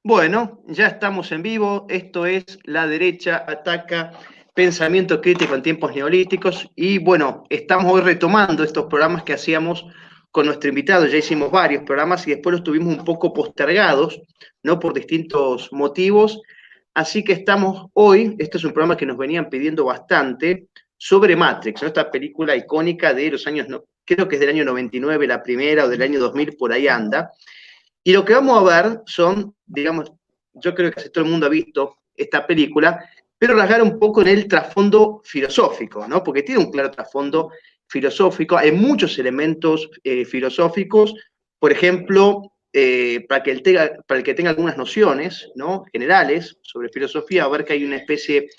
Bueno, ya estamos en vivo. Esto es La Derecha Ataca, pensamiento crítico en tiempos neolíticos. Y bueno, estamos hoy retomando estos programas que hacíamos con nuestro invitado. Ya hicimos varios programas y después los tuvimos un poco postergados, ¿no? Por distintos motivos. Así que estamos hoy, este es un programa que nos venían pidiendo bastante, sobre Matrix, ¿no? Esta película icónica de los años, creo que es del año 99 la primera, o del año 2000, por ahí anda. Y lo que vamos a ver son, digamos, yo creo que casi todo el mundo ha visto esta película, pero rasgar un poco en el trasfondo filosófico, ¿no? Porque tiene un claro trasfondo filosófico, hay muchos elementos filosóficos, por ejemplo, para el que tenga algunas nociones, ¿no? Generales sobre filosofía, a ver que hay una especie,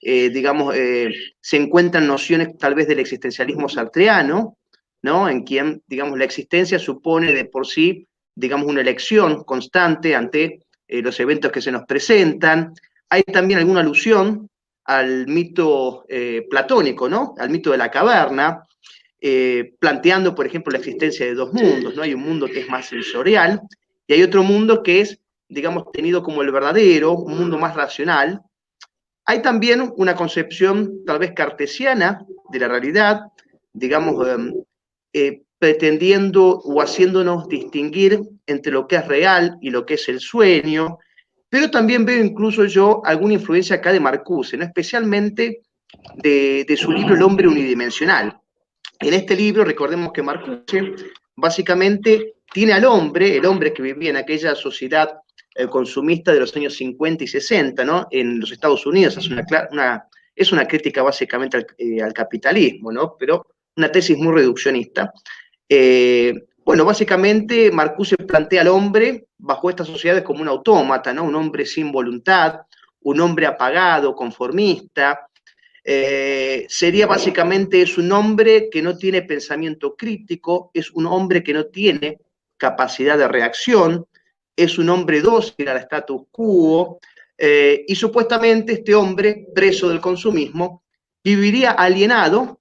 digamos, se encuentran nociones tal vez del existencialismo sartreano, ¿no? En quien, digamos, la existencia supone de por sí, digamos, una elección constante ante los eventos que se nos presentan. Hay también alguna alusión al mito platónico, ¿no? Al mito de la caverna, planteando, por ejemplo, la existencia de dos mundos, ¿no? Hay un mundo que es más sensorial y hay otro mundo que es, digamos, tenido como el verdadero, un mundo más racional. Hay también una concepción tal vez cartesiana de la realidad, digamos, pretendiendo o haciéndonos distinguir entre lo que es real y lo que es el sueño, pero también veo incluso yo alguna influencia acá de Marcuse, ¿no? Especialmente de su libro El hombre unidimensional. En este libro, recordemos que Marcuse básicamente tiene al hombre, el hombre que vivía en aquella sociedad consumista de los años 50 y 60, ¿no? En los Estados Unidos, es una crítica básicamente al capitalismo, ¿no? Pero una tesis muy reduccionista. Bueno, básicamente Marcuse plantea al hombre bajo estas sociedades como un autómata, ¿no? Un hombre sin voluntad, un hombre apagado, conformista. Sería básicamente, es un hombre que no tiene pensamiento crítico, es un hombre que no tiene capacidad de reacción, es un hombre dócil al status quo, y supuestamente este hombre, preso del consumismo, viviría alienado,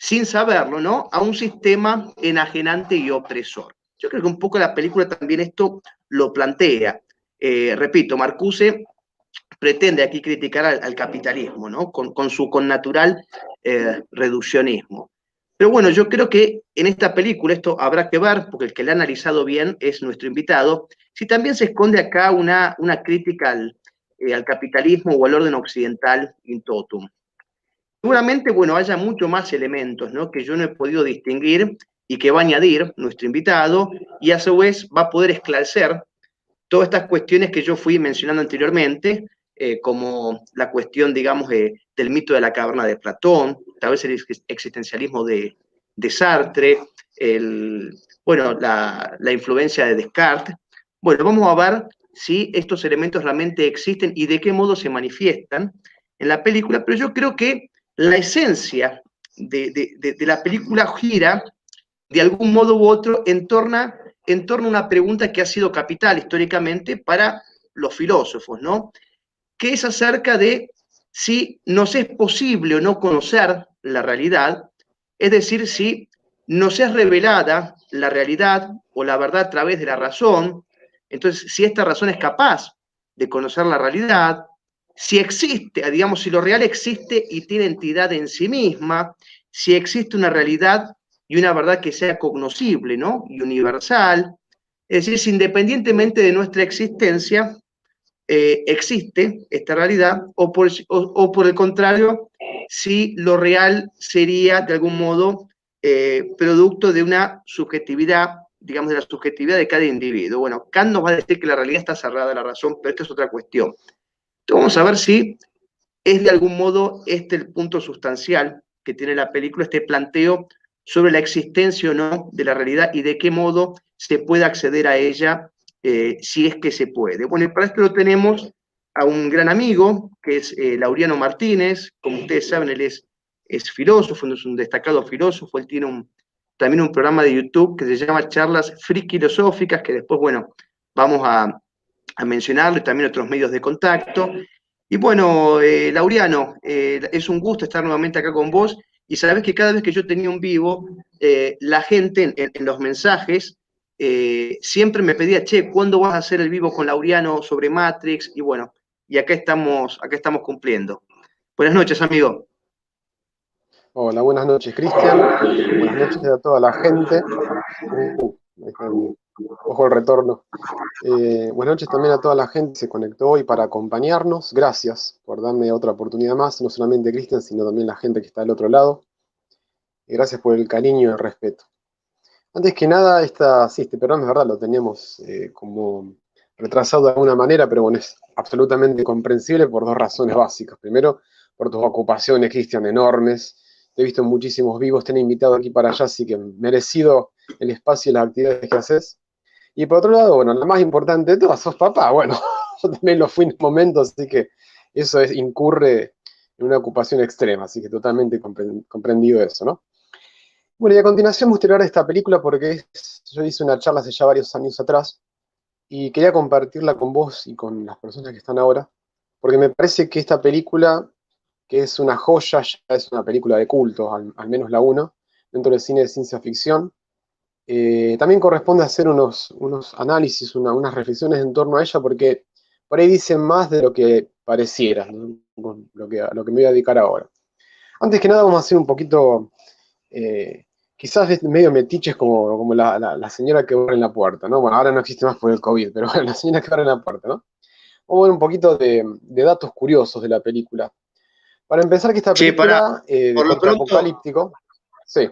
sin saberlo, ¿no? A un sistema enajenante y opresor. Yo creo que un poco la película también esto lo plantea. Repito, Marcuse pretende aquí criticar al capitalismo, ¿no? Con su connatural reduccionismo. Pero bueno, yo creo que en esta película, esto habrá que ver, porque el que la ha analizado bien es nuestro invitado, si también se esconde acá una crítica al capitalismo o al orden occidental in totum. Seguramente, bueno, haya mucho más elementos, ¿no? Que yo no he podido distinguir y que va a añadir nuestro invitado y a su vez va a poder esclarecer todas estas cuestiones que yo fui mencionando anteriormente, como la cuestión, digamos, del mito de la caverna de Platón, tal vez el existencialismo de Sartre, bueno, la influencia de Descartes. Bueno, vamos a ver si estos elementos realmente existen y de qué modo se manifiestan en la película, pero yo creo que la esencia de la película gira de algún modo u otro en torno a una pregunta que ha sido capital históricamente para los filósofos, ¿no? Que es acerca de si nos es posible o no conocer la realidad, es decir, si nos es revelada la realidad o la verdad a través de la razón, entonces si esta razón es capaz de conocer la realidad, si existe, digamos, si lo real existe y tiene entidad en sí misma, si existe una realidad y una verdad que sea cognoscible, ¿no? Y universal, es decir, si independientemente de nuestra existencia, existe esta realidad, o por el contrario, si lo real sería de algún modo producto de una subjetividad, digamos, de la subjetividad de cada individuo. Bueno, Kant nos va a decir que la realidad está cerrada a la razón, pero esta es otra cuestión. Entonces vamos a ver si es de algún modo este el punto sustancial que tiene la película, este planteo sobre la existencia o no de la realidad y de qué modo se puede acceder a ella, si es que se puede. Bueno, y para esto lo tenemos a un gran amigo, que es Laureano Martínez. Como ustedes saben, él es filósofo, es un destacado filósofo, él tiene también un programa de YouTube que se llama Charlas Filosóficas, que después, bueno, vamos a mencionarle, también otros medios de contacto. Y bueno, Laureano, es un gusto estar nuevamente acá con vos. Y sabés que cada vez que yo tenía un vivo, la gente en los mensajes siempre me pedía, che, ¿cuándo vas a hacer el vivo con Laureano sobre Matrix? Y bueno, y acá estamos cumpliendo. Buenas noches, amigo. Hola, buenas noches, Cristian. Buenas noches a toda la gente. Ahí está ojo el retorno. Buenas noches también a toda la gente que se conectó hoy para acompañarnos. Gracias por darme otra oportunidad más, no solamente Cristian, sino también la gente que está al otro lado. Y gracias por el cariño y el respeto. Antes que nada, este programa es verdad, lo teníamos como retrasado de alguna manera, pero bueno, es absolutamente comprensible por dos razones básicas. Primero, por tus ocupaciones, Cristian, enormes. Te he visto en muchísimos vivos, te he invitado aquí para allá, así que merecido el espacio y las actividades que haces. Y por otro lado, bueno, la más importante de todas, sos papá. Bueno, yo también lo fui en un momento, así que incurre en una ocupación extrema, así que totalmente comprendido eso, ¿no? Bueno, y a continuación me gustaría hablar de esta película porque yo hice una charla hace ya varios años atrás y quería compartirla con vos y con las personas que están ahora, porque me parece que esta película, que es una joya, ya es una película de culto, al menos la uno, dentro del cine de ciencia ficción. También corresponde hacer unos análisis, unas reflexiones en torno a ella, porque por ahí dicen más de lo que pareciera, ¿no? Con a lo que me voy a dedicar ahora. Antes que nada, vamos a hacer un poquito, quizás medio metiches como la señora que barre en la puerta, ¿no? Bueno, ahora no existe más por el COVID, pero bueno, la señora que barre en la puerta, ¿no? Vamos a ver un poquito de datos curiosos de la película. Para empezar, que esta Che, película de por lo corte pronto, apocalíptico, sí,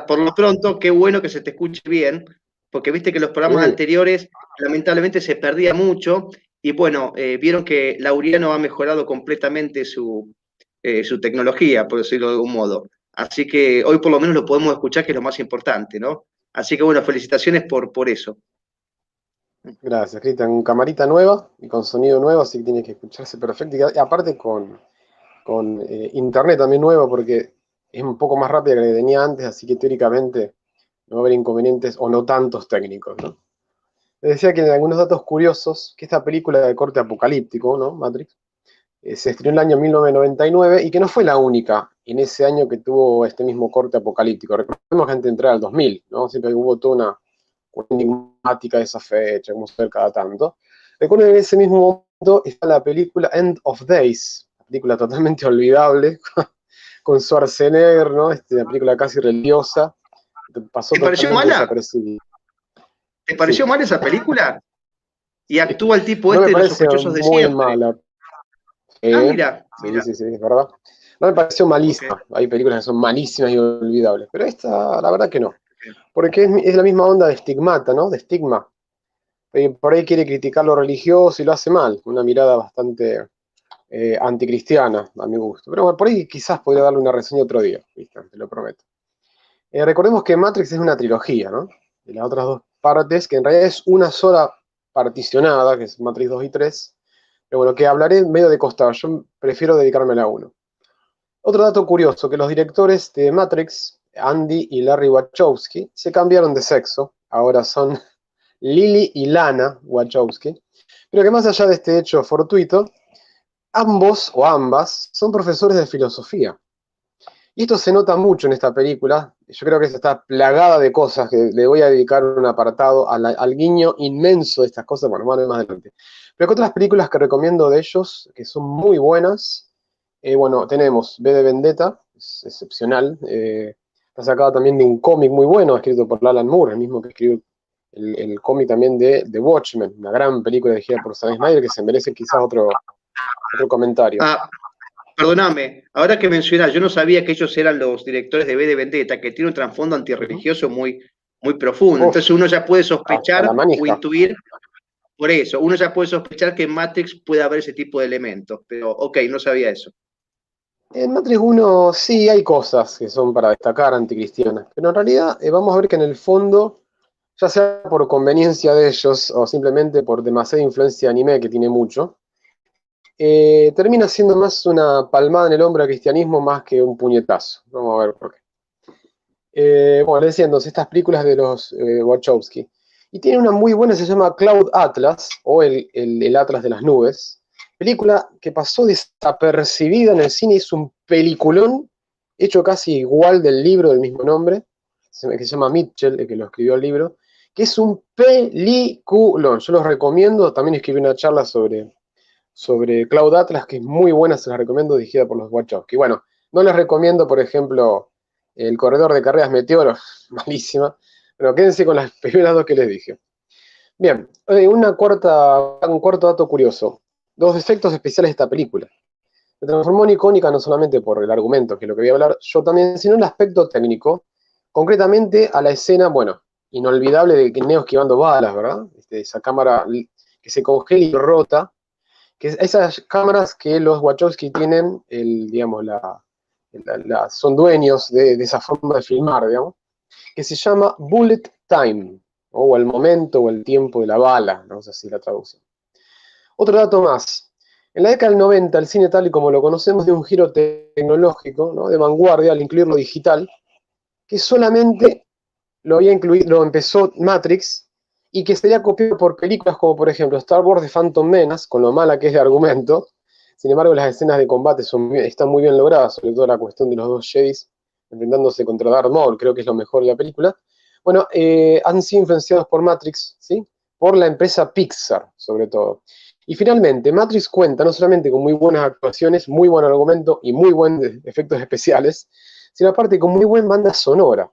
por lo pronto, qué bueno que se te escuche bien, porque viste que los programas sí, anteriores lamentablemente se perdía mucho y bueno, vieron que Laureano ha mejorado completamente su tecnología, por decirlo de algún modo. Así que hoy por lo menos lo podemos escuchar, que es lo más importante, ¿no? Así que bueno, felicitaciones por eso. gracias, Cristian. Con camarita nueva y con sonido nuevo, así que tiene que escucharse perfecto. Y aparte con internet también nuevo, porque es un poco más rápida que la que tenía antes, así que teóricamente no va a haber inconvenientes o no tantos técnicos, ¿no? Les decía que en algunos datos curiosos, que esta película de corte apocalíptico, ¿no? Matrix, se estrenó en el año 1999 y que no fue la única en ese año que tuvo este mismo corte apocalíptico. Recordemos que antes de entrar al 2000, ¿no? Siempre hubo toda una enigmática de esa fecha, como se ve cada tanto. Recuerden que en ese mismo momento está la película End of Days, una película totalmente olvidable, con Schwarzenegger, ¿no? Una película casi religiosa, pasó ¿Te pareció totalmente mala? desapercibida. ¿Te Sí, pareció mala esa película? Y sí. actúa el tipo No me este de los parece sospechosos de muy siempre. mala. Ah, Sí, mira, sí, mira. sí, sí, es verdad. No me pareció Ok. malísima. Hay películas que son malísimas y olvidables, pero esta, la verdad que no. Ok. Porque es la misma onda de Stigmata, ¿no? De Stigma. Por ahí quiere criticar lo religioso y lo hace mal. Una mirada bastante anticristiana, a mi gusto. Pero bueno, por ahí quizás podría darle una reseña otro día, ¿viste? Te lo prometo. Recordemos que Matrix es una trilogía, ¿no? De las otras dos partes, que en realidad es una sola particionada, que es Matrix 2 y 3. Pero bueno, que hablaré medio de costado. Yo prefiero dedicarme a la 1. Otro dato curioso, que los directores de Matrix, Andy y Larry Wachowski, se cambiaron de sexo. Ahora son Lily y Lana Wachowski. Pero que más allá de este hecho fortuito, ambos o ambas son profesores de filosofía. Y esto se nota mucho en esta película. Yo creo que está plagada de cosas que le voy a dedicar un apartado al guiño inmenso de estas cosas. Bueno, más adelante. Pero que otras películas que recomiendo de ellos, que son muy buenas. Bueno, tenemos V de Vendetta, es excepcional. Está sacada también de un cómic muy bueno, escrito por Alan Moore, el mismo que escribió el cómic también de The Watchmen, una gran película dirigida por Zack Snyder que se merece quizás otro comentario. Ah, perdóname, ahora que mencionas, yo no sabía que ellos eran los directores de V de Vendetta, que tiene un trasfondo Uh-huh. antirreligioso muy profundo. Uf, Entonces uno ya puede hasta la sospechar o manija. intuir, por eso, uno ya puede sospechar que en Matrix puede haber ese tipo de elementos. Pero, ok, no sabía eso. En Matrix 1 sí hay cosas que son para destacar anticristianas, pero en realidad vamos a ver que en el fondo, ya sea por conveniencia de ellos o simplemente por demasiada influencia de anime que tiene mucho, termina siendo más una palmada en el hombro al cristianismo más que un puñetazo. Vamos a ver por qué. Bueno, les decía entonces, estas películas de los Wachowski. Y tiene una muy buena, se llama Cloud Atlas, o el Atlas de las Nubes. Película que pasó desapercibida en el cine, es un peliculón, hecho casi igual del libro del mismo nombre, que se llama Mitchell, el que lo escribió el libro, que es un peliculón. Yo los recomiendo. También escribí una charla sobre Cloud Atlas, que es muy buena, se las recomiendo, dirigida por los Wachowski. Bueno, no les recomiendo, por ejemplo, El corredor de carreras Meteoro, malísima. Pero quédense con las primeras dos que les dije. Bien, un cuarto dato curioso. Dos efectos especiales de esta película. Se transformó en icónica no solamente por el argumento, que es lo que voy a hablar yo también, sino en el aspecto técnico, concretamente a la escena, bueno, inolvidable de que Neo esquivando balas, ¿verdad? Esa cámara que se congela y rota, que esas cámaras que los Wachowski tienen, digamos, son dueños de esa forma de filmar, digamos, que se llama bullet time, o el momento o el tiempo de la bala, no sé si la traducción. Otro dato más. En la década del 90, el cine tal y como lo conocemos dio un giro tecnológico, ¿no?, de vanguardia al incluir lo digital, que solamente lo empezó Matrix, y que sería copiado por películas como, por ejemplo, Star Wars The Phantom Menace, con lo mala que es de argumento. Sin embargo, las escenas de combate están muy bien logradas, sobre todo la cuestión de los dos Jedis enfrentándose contra Darth Maul, creo que es lo mejor de la película. Bueno, han sido influenciados por Matrix, ¿sí?, por la empresa Pixar, sobre todo. Y finalmente, Matrix cuenta no solamente con muy buenas actuaciones, muy buen argumento y muy buenos efectos especiales, sino aparte con muy buena banda sonora.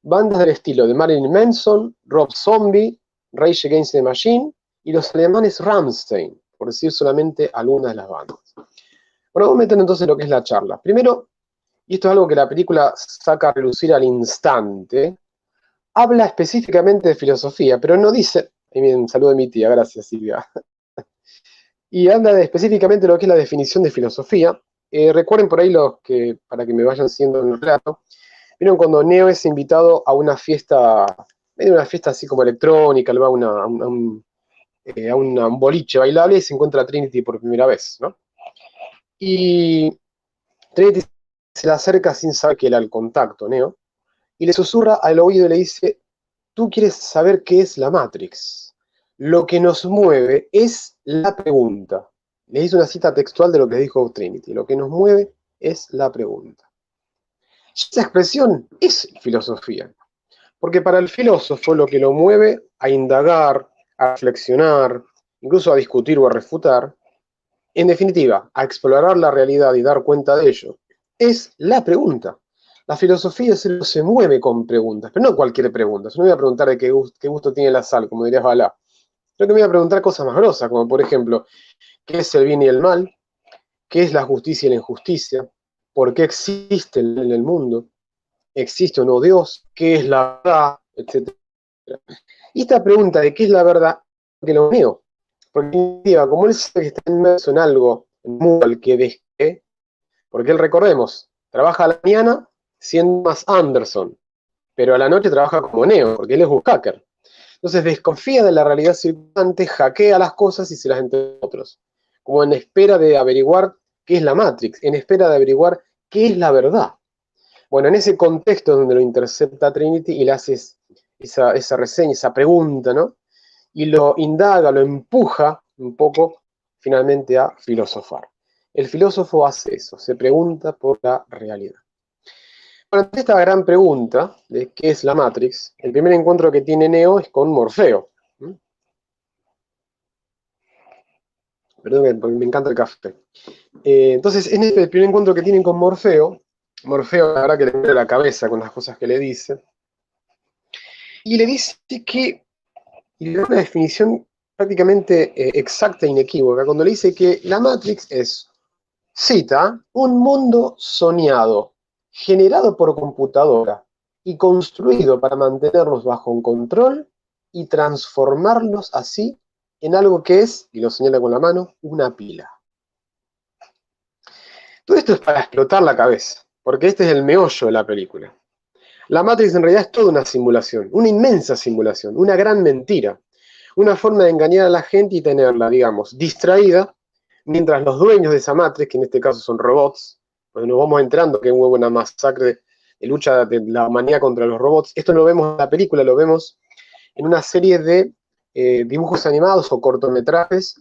Bandas del estilo de Marilyn Manson, Rob Zombie, Rage Against the Machine y los alemanes Rammstein, por decir solamente algunas de las bandas. Bueno, vamos a meter entonces lo que es la charla. Primero, y esto es algo que la película saca a relucir al instante, habla específicamente de filosofía, pero no dice, ahí bien, saludo de mi tía, gracias Silvia, y habla específicamente de lo que es la definición de filosofía. Recuerden por ahí para que me vayan siguiendo en el relato, vieron cuando Neo es invitado a una fiesta así como electrónica, él va a un boliche bailable y se encuentra a Trinity por primera vez, ¿no? Y Trinity se le acerca sin saber que era el contacto, Neo, y le susurra al oído y le dice: tú quieres saber qué es la Matrix. Lo que nos mueve es la pregunta. Le hice una cita textual de lo que dijo Trinity. Lo que nos mueve es la pregunta. Esa expresión es filosofía, porque para el filósofo lo que lo mueve a indagar, a reflexionar, incluso a discutir o a refutar, en definitiva, a explorar la realidad y dar cuenta de ello, es la pregunta. La filosofía se mueve con preguntas, pero no cualquier pregunta. Yo no voy a preguntar de qué gusto tiene la sal, como dirías Balá. Yo te voy a preguntar cosas más grosas, como por ejemplo, ¿qué es el bien y el mal? ¿Qué es la justicia y la injusticia? ¿Por qué existe en el mundo? ¿Existe o no Dios? ¿Qué es la verdad? Etcétera. Y esta pregunta de qué es la verdad, que lo mío. Porque, como él sabe que está inmerso en algo, en un mundo al que desee, porque él, recordemos, trabaja a la mañana siendo más Anderson, pero a la noche trabaja como Neo, porque él es un hacker. Entonces desconfía de la realidad circundante, hackea las cosas y se las entrega a otros, como en espera de averiguar qué es la Matrix, en espera de averiguar qué es la verdad. Bueno, en ese contexto donde lo intercepta Trinity y le hace esa reseña, esa pregunta, ¿no? Y lo indaga, lo empuja un poco finalmente a filosofar. El filósofo hace eso, se pregunta por la realidad. Bueno, ante esta gran pregunta de qué es la Matrix, el primer encuentro que tiene Neo es con Morfeo. Perdón, porque me encanta el café. Entonces, en este primer encuentro que tienen con Morfeo, la verdad que le muere la cabeza con las cosas que le dice, y le dice que, y le da una definición prácticamente exacta e inequívoca, cuando le dice que la Matrix es, cita, un mundo soñado, generado por computadora y construido para mantenernos bajo un control y transformarnos así en algo que es, y lo señala con la mano, una pila. Todo esto es para explotar la cabeza, porque este es el meollo de la película. La Matrix en realidad es toda una simulación, una inmensa simulación, una gran mentira, una forma de engañar a la gente y tenerla, digamos, distraída, mientras los dueños de esa Matrix, que en este caso son robots, pues nos vamos enterando que hubo una masacre de lucha de la humanidad contra los robots. Esto lo vemos en la película, lo vemos en una serie de dibujos animados o cortometrajes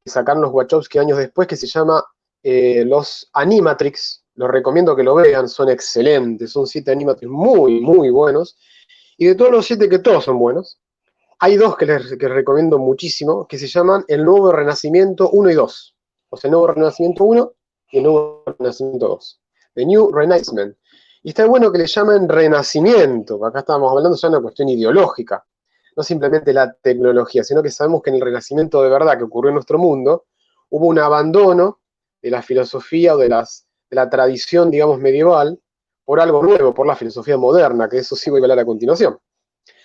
que sacaron los Wachowski años después, que se llama los Animatrix. Los recomiendo que lo vean, son excelentes, son 7 Animatrix muy, muy buenos. Y de todos los 7, que todos son buenos, hay 2 que recomiendo muchísimo, que se llaman El Nuevo Renacimiento 1 y 2. O sea, El Nuevo Renacimiento 1 y El Nuevo Renacimiento 2. The New Renaissance. Y está bueno que le llamen renacimiento. Acá estábamos hablando ya de una cuestión ideológica. No simplemente la tecnología, sino que sabemos que en el renacimiento de verdad que ocurrió en nuestro mundo, hubo un abandono de la filosofía o de la tradición, digamos, medieval, por algo nuevo, por la filosofía moderna, que eso sí voy a hablar a continuación.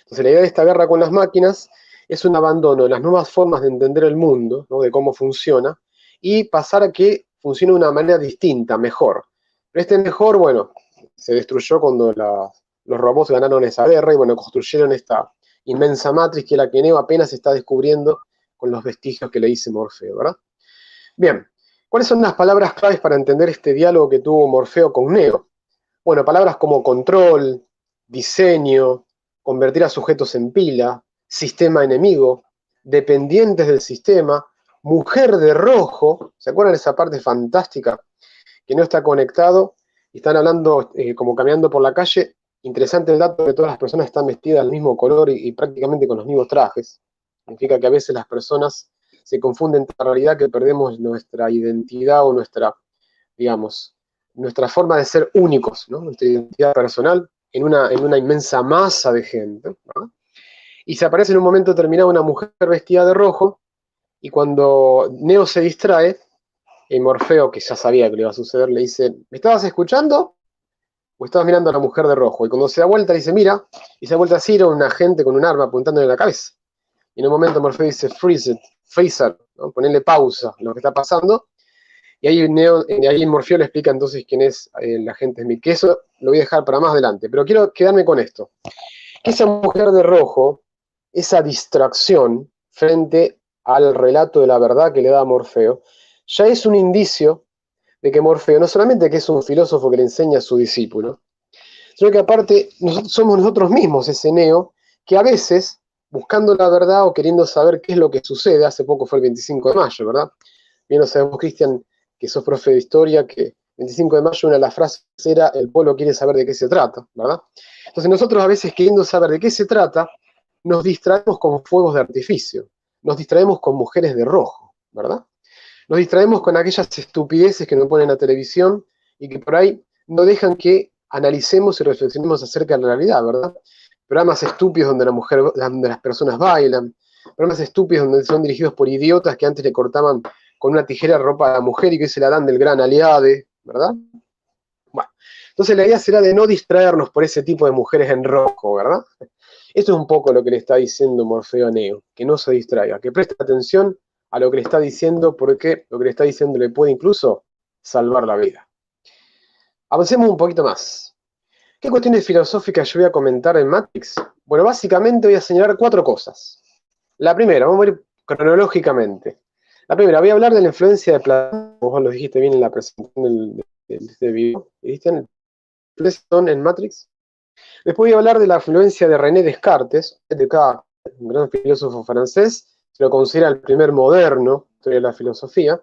Entonces la idea de esta guerra con las máquinas es un abandono de las nuevas formas de entender el mundo, ¿no? De cómo funciona, y pasar a que funcione de una manera distinta, mejor. Pero este mejor, bueno, se destruyó cuando los robots ganaron esa guerra y bueno, construyeron esta inmensa matriz que la que Neo apenas está descubriendo con los vestigios que le dice Morfeo, ¿verdad? Bien, ¿cuáles son las palabras claves para entender este diálogo que tuvo Morfeo con Neo? Bueno, palabras como control, diseño, convertir a sujetos en pila, sistema enemigo, dependientes del sistema, mujer de rojo, ¿se acuerdan de esa parte fantástica? Que no está conectado y están hablando como caminando por la calle. Interesante el dato que todas las personas están vestidas del mismo color y prácticamente con los mismos trajes. Significa que a veces las personas se confunden en realidad, que perdemos nuestra identidad o nuestra, digamos, nuestra forma de ser únicos, ¿no? Nuestra identidad personal en una inmensa masa de gente, ¿no? Y se aparece en un momento determinado una mujer vestida de rojo, y cuando Neo se distrae, Morfeo, que ya sabía que le iba a suceder, le dice, ¿me estabas escuchando? ¿O estabas mirando a la mujer de rojo? Y cuando se da vuelta, dice, mira, y se da vuelta así, era un agente con un arma apuntándole en la cabeza. Y en un momento Morfeo dice, freeze it, freezer, ¿no? Ponerle pausa a lo que está pasando. Y ahí Morfeo le explica entonces quién es el agente Smith, que eso lo voy a dejar para más adelante. Pero quiero quedarme con esto. Esa mujer de rojo, esa distracción frente al relato de la verdad que le da a Morfeo, ya es un indicio de que Morfeo no solamente que es un filósofo que le enseña a su discípulo, sino que aparte somos nosotros mismos ese Neo, que a veces, buscando la verdad o queriendo saber qué es lo que sucede, hace poco fue el 25 de mayo, ¿verdad? Bien lo sabemos, Cristian, que sos profe de historia, que el 25 de mayo una de las frases era el pueblo quiere saber de qué se trata, ¿verdad? Entonces nosotros a veces queriendo saber de qué se trata, nos distraemos con fuegos de artificio, nos distraemos con mujeres de rojo, ¿verdad? Nos distraemos con aquellas estupideces que nos ponen en la televisión y que por ahí no dejan que analicemos y reflexionemos acerca de la realidad, ¿verdad? Programas estúpidos donde las personas bailan, programas estúpidos donde son dirigidos por idiotas que antes le cortaban con una tijera ropa a la mujer y que se la dan del gran aliade, ¿verdad? Bueno, entonces la idea será de no distraernos por ese tipo de mujeres en rojo, ¿verdad? Esto es un poco lo que le está diciendo Morfeo a Neo, que no se distraiga, que preste atención a lo que le está diciendo, porque lo que le está diciendo le puede incluso salvar la vida. Avancemos un poquito más. ¿Qué cuestiones filosóficas yo voy a comentar en Matrix? Bueno, básicamente voy a señalar 4 cosas. La primera, vamos a ir cronológicamente. La primera, voy a hablar de la influencia de Platón, vos lo dijiste bien en la presentación de este video, ¿viste? Platón en Matrix. Después voy a hablar de la influencia de René Descartes, un gran filósofo francés, se lo considera el primer moderno de la filosofía.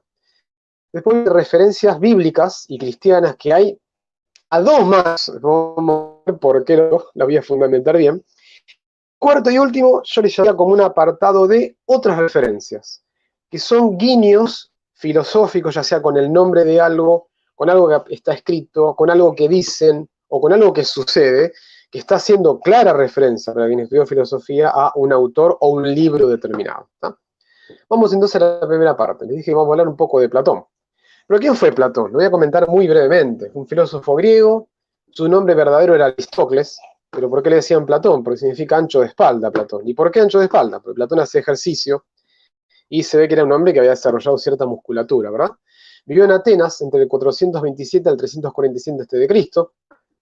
Después de referencias bíblicas y cristianas que hay a 2 más, vamos a ver por qué lo voy a fundamentar bien. Cuarto y último, yo le llamaría como un apartado de otras referencias, que son guiños filosóficos, ya sea con el nombre de algo, con algo que está escrito, con algo que dicen o con algo que sucede, que está haciendo clara referencia para quien estudió filosofía a un autor o un libro determinado, ¿tá? Vamos entonces a la primera parte. Les dije que vamos a hablar un poco de Platón. ¿Pero quién fue Platón? Lo voy a comentar muy brevemente. Un filósofo griego, su nombre verdadero era Aristócles, pero ¿por qué le decían Platón? Porque significa ancho de espalda, Platón. ¿Y por qué ancho de espalda? Porque Platón hacía ejercicio y se ve que era un hombre que había desarrollado cierta musculatura, ¿verdad? Vivió en Atenas entre el 427 al 347 a.C.,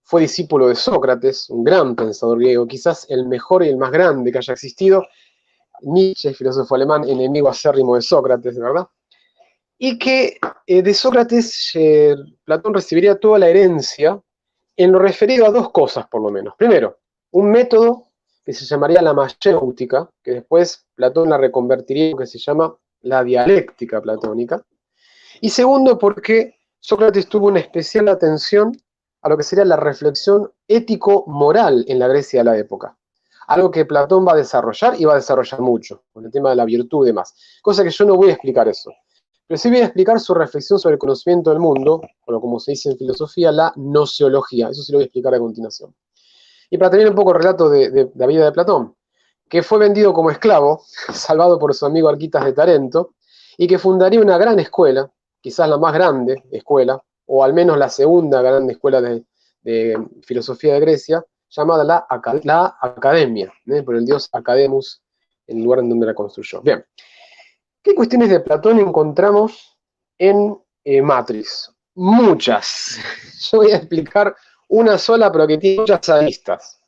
fue discípulo de Sócrates, un gran pensador griego, quizás el mejor y el más grande que haya existido. Nietzsche, filósofo alemán, enemigo acérrimo de Sócrates, ¿verdad? Y que de Sócrates Platón recibiría toda la herencia en lo referido a 2 cosas, por lo menos. Primero, un método que se llamaría la mayéutica, que después Platón la reconvertiría en lo que se llama la dialéctica platónica. Y segundo, porque Sócrates tuvo una especial atención a lo que sería la reflexión ético-moral en la Grecia de la época. algo que Platón va a desarrollar y va a desarrollar mucho, con el tema de la virtud y demás. Cosa que yo no voy a explicar eso. Pero sí voy a explicar su reflexión sobre el conocimiento del mundo, o como se dice en filosofía, la nociología. Eso sí lo voy a explicar a continuación. Y para terminar un poco el relato de la vida de Platón, que fue vendido como esclavo, salvado por su amigo Arquitas de Tarento, y que fundaría una gran escuela, quizás la más grande escuela, o al menos la segunda gran escuela de filosofía de Grecia, llamada la Academia, por el dios Academus, el lugar en donde la construyó. Bien, ¿qué cuestiones de Platón encontramos en Matrix? Muchas. Yo voy a explicar una sola, pero que tiene muchas aristas.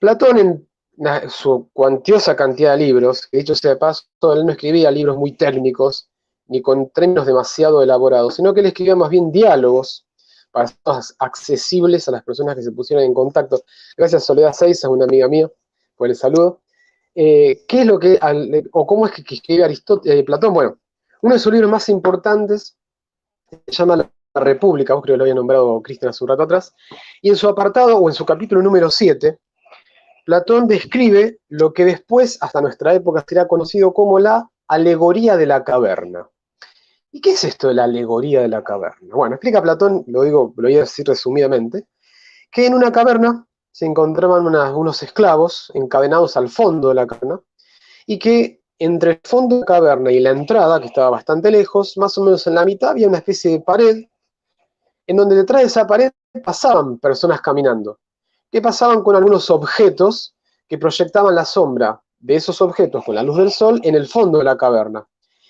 Platón, en su cuantiosa cantidad de libros, que dicho sea de paso, él no escribía libros muy técnicos, ni con términos demasiado elaborados, sino que él escribía más bien diálogos para ser accesibles a las personas que se pusieran en contacto. Gracias Soledad Seiza, una amiga mía, pues le saludo. ¿Qué es lo que, o cómo es que escribe Platón? Bueno, uno de sus libros más importantes se llama La República, vos creo que lo había nombrado Cristian hace un rato atrás, y en su apartado, o en su capítulo número 7, Platón describe lo que después, hasta nuestra época, será conocido como la alegoría de la caverna. ¿Y qué es esto de la alegoría de la caverna? Bueno, explica Platón, lo voy a decir resumidamente, que en una caverna se encontraban unos esclavos encadenados al fondo de la caverna, y que entre el fondo de la caverna y la entrada, que estaba bastante lejos, más o menos en la mitad, había una especie de pared, en donde detrás de esa pared pasaban personas caminando, que pasaban con algunos objetos que proyectaban la sombra de esos objetos con la luz del sol en el fondo de la caverna.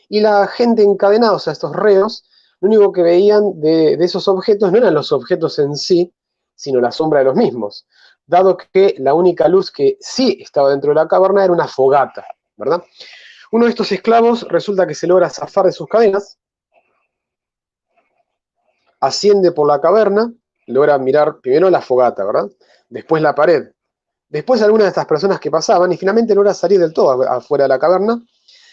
Y la gente encadenada, o sea, estos reos, lo único que veían de esos objetos no eran los objetos en sí, sino la sombra de los mismos, dado que la única luz que sí estaba dentro de la caverna era una fogata, ¿verdad? Uno de estos esclavos resulta que se logra zafar de sus cadenas, asciende por la caverna, logra mirar primero la fogata, ¿verdad? Después la pared, después algunas de estas personas que pasaban y finalmente logra salir del todo afuera de la caverna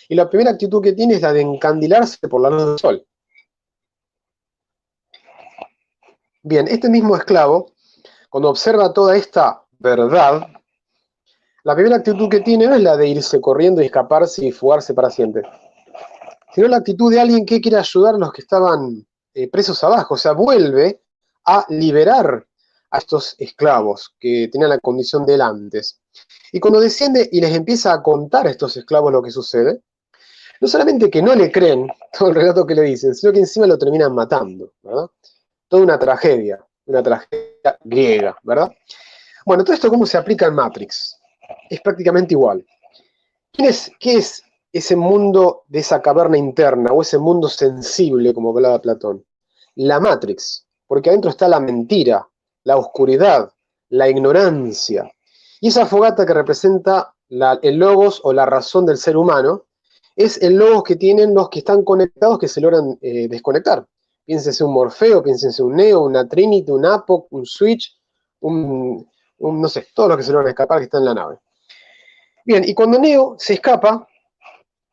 y la primera actitud que tiene es la de encandilarse por la luz del sol. Bien, este mismo esclavo, cuando observa toda esta verdad, la primera actitud que tiene no es la de irse corriendo y escaparse y fugarse para siempre, sino la actitud de alguien que quiere ayudar a los que estaban presos abajo, o sea, vuelve a liberar a estos esclavos que tenían la condición de él antes. Y cuando desciende y les empieza a contar a estos esclavos lo que sucede, no solamente que no le creen todo el relato que le dicen, sino que encima lo terminan matando, ¿verdad? Toda una tragedia griega, ¿verdad? Bueno, todo esto cómo se aplica en Matrix. Es prácticamente igual. ¿Qué es ese mundo de esa caverna interna o ese mundo sensible, como hablaba Platón? La Matrix, porque adentro está la mentira, la oscuridad, la ignorancia. Y esa fogata que representa el logos o la razón del ser humano, es el logos que tienen los que están conectados que se logran desconectar. Piénsense un Morfeo, piénsense un Neo, una Trinity, un Apoc, un Switch, no sé, todos los que se logran escapar que están en la nave. Bien, y cuando Neo se escapa,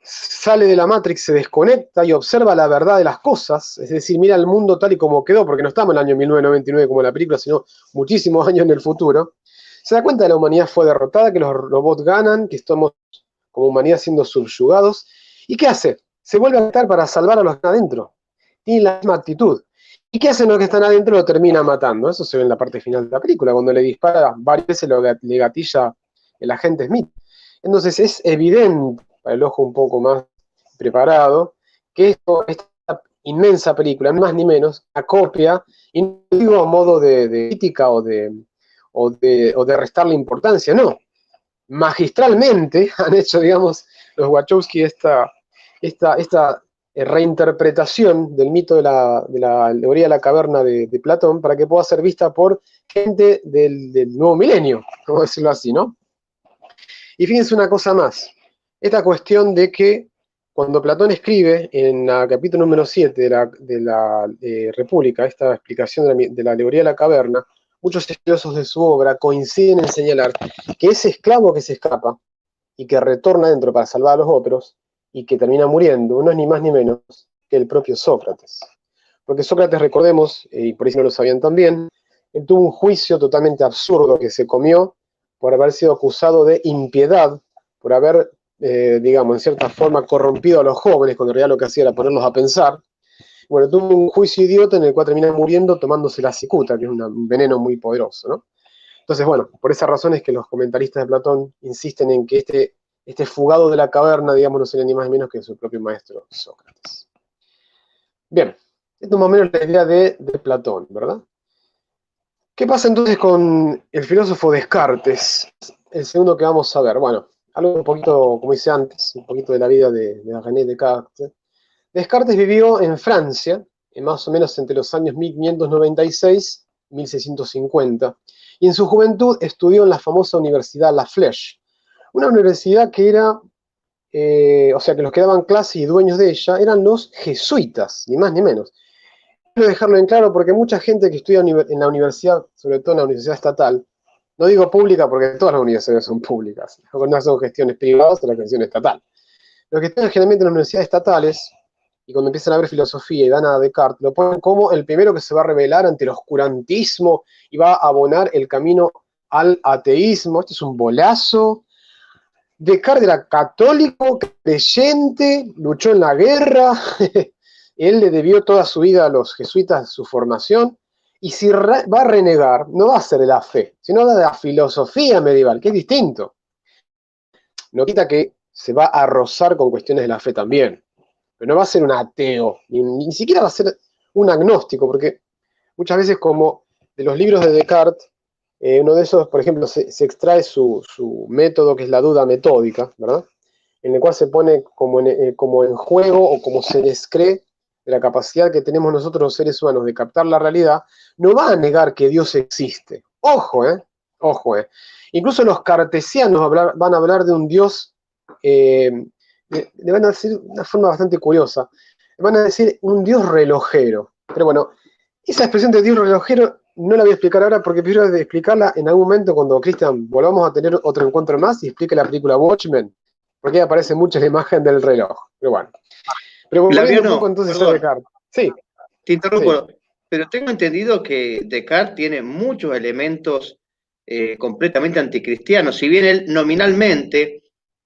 sale de la Matrix, se desconecta y observa la verdad de las cosas, es decir, mira el mundo tal y como quedó, porque no estamos en el año 1999 como en la película, sino muchísimos años en el futuro, se da cuenta que la humanidad fue derrotada, que los robots ganan, que estamos como humanidad siendo subyugados, ¿y qué hace? Se vuelve a estar para salvar a los que están adentro, tiene la misma actitud. ¿Y qué hacen los que están adentro? Lo termina matando, eso se ve en la parte final de la película, cuando le dispara varias veces le gatilla el agente Smith. Entonces es evidente, para el ojo un poco más preparado, que esta inmensa película, ni más ni menos, acopia, y no digo a modo de crítica o de restarle importancia, no. Magistralmente han hecho, digamos, los Wachowski esta reinterpretación del mito de la alegoría de la caverna de Platón para que pueda ser vista por gente del nuevo milenio, vamos a decirlo así, ¿no? Y fíjense una cosa más, esta cuestión de que cuando Platón escribe en el capítulo número 7 de la República, esta explicación de la alegoría de la caverna, muchos estudiosos de su obra coinciden en señalar que ese esclavo que se escapa y que retorna adentro para salvar a los otros y que termina muriendo, no es ni más ni menos que el propio Sócrates. Porque Sócrates, recordemos, y por eso no lo sabían también, él tuvo un juicio totalmente absurdo que se comió por haber sido acusado de impiedad, por haber, digamos, en cierta forma corrompido a los jóvenes, cuando en realidad lo que hacía era ponerlos a pensar. Bueno, tuvo un juicio idiota en el cual termina muriendo tomándose la cicuta, que es un veneno muy poderoso, ¿no? Entonces, bueno, por esa razón es que los comentaristas de Platón insisten en que este fugado de la caverna, digamos, no sería ni más ni menos que su propio maestro Sócrates. Bien, esto es más o menos la idea de Platón, ¿verdad? ¿Qué pasa entonces con el filósofo Descartes? El segundo que vamos a ver. Bueno, algo un poquito, como hice antes, un poquito de la vida de René Descartes. Descartes vivió en Francia, más o menos entre los años 1596 y 1650, y en su juventud estudió en la famosa Universidad La Flèche, una universidad que era, o sea, que los que daban clase y dueños de ella eran los jesuitas, ni más ni menos. Quiero dejarlo en claro porque mucha gente que estudia en la universidad, sobre todo en la universidad estatal, no digo pública porque todas las universidades son públicas, no son gestiones privadas, son la gestión estatal. Los que estudian generalmente en las universidades estatales, y cuando empiezan a ver filosofía y dan a Descartes, lo ponen como el primero que se va a rebelar ante el oscurantismo y va a abonar el camino al ateísmo. Este es un bolazo. Descartes era católico, creyente, luchó en la guerra, él le debió toda su vida a los jesuitas su formación, y si va a renegar, no va a ser de la fe, sino de la filosofía medieval, que es distinto. No quita que se va a rozar con cuestiones de la fe también, pero no va a ser un ateo, ni siquiera va a ser un agnóstico, porque muchas veces como de los libros de Descartes, uno de esos, por ejemplo, se extrae su método, que es la duda metódica, ¿verdad? En el cual se pone como en juego, o como se descree de la capacidad que tenemos nosotros los seres humanos de captar la realidad. No va a negar que Dios existe. Ojo, ojo, Incluso los cartesianos van a hablar de un Dios, le van a decir de una forma bastante curiosa, le van a decir un Dios relojero. Pero bueno, esa expresión de Dios relojero no la voy a explicar ahora porque prefiero explicarla en algún momento cuando, Cristian, volvamos a tener otro encuentro más y explique la película Watchmen, porque ahí aparece mucho la imagen del reloj. Pero bueno. Pero volviendo un poco entonces a Descartes. Sí. Te interrumpo, sí. Pero tengo entendido que Descartes tiene muchos elementos completamente anticristianos. Si bien él nominalmente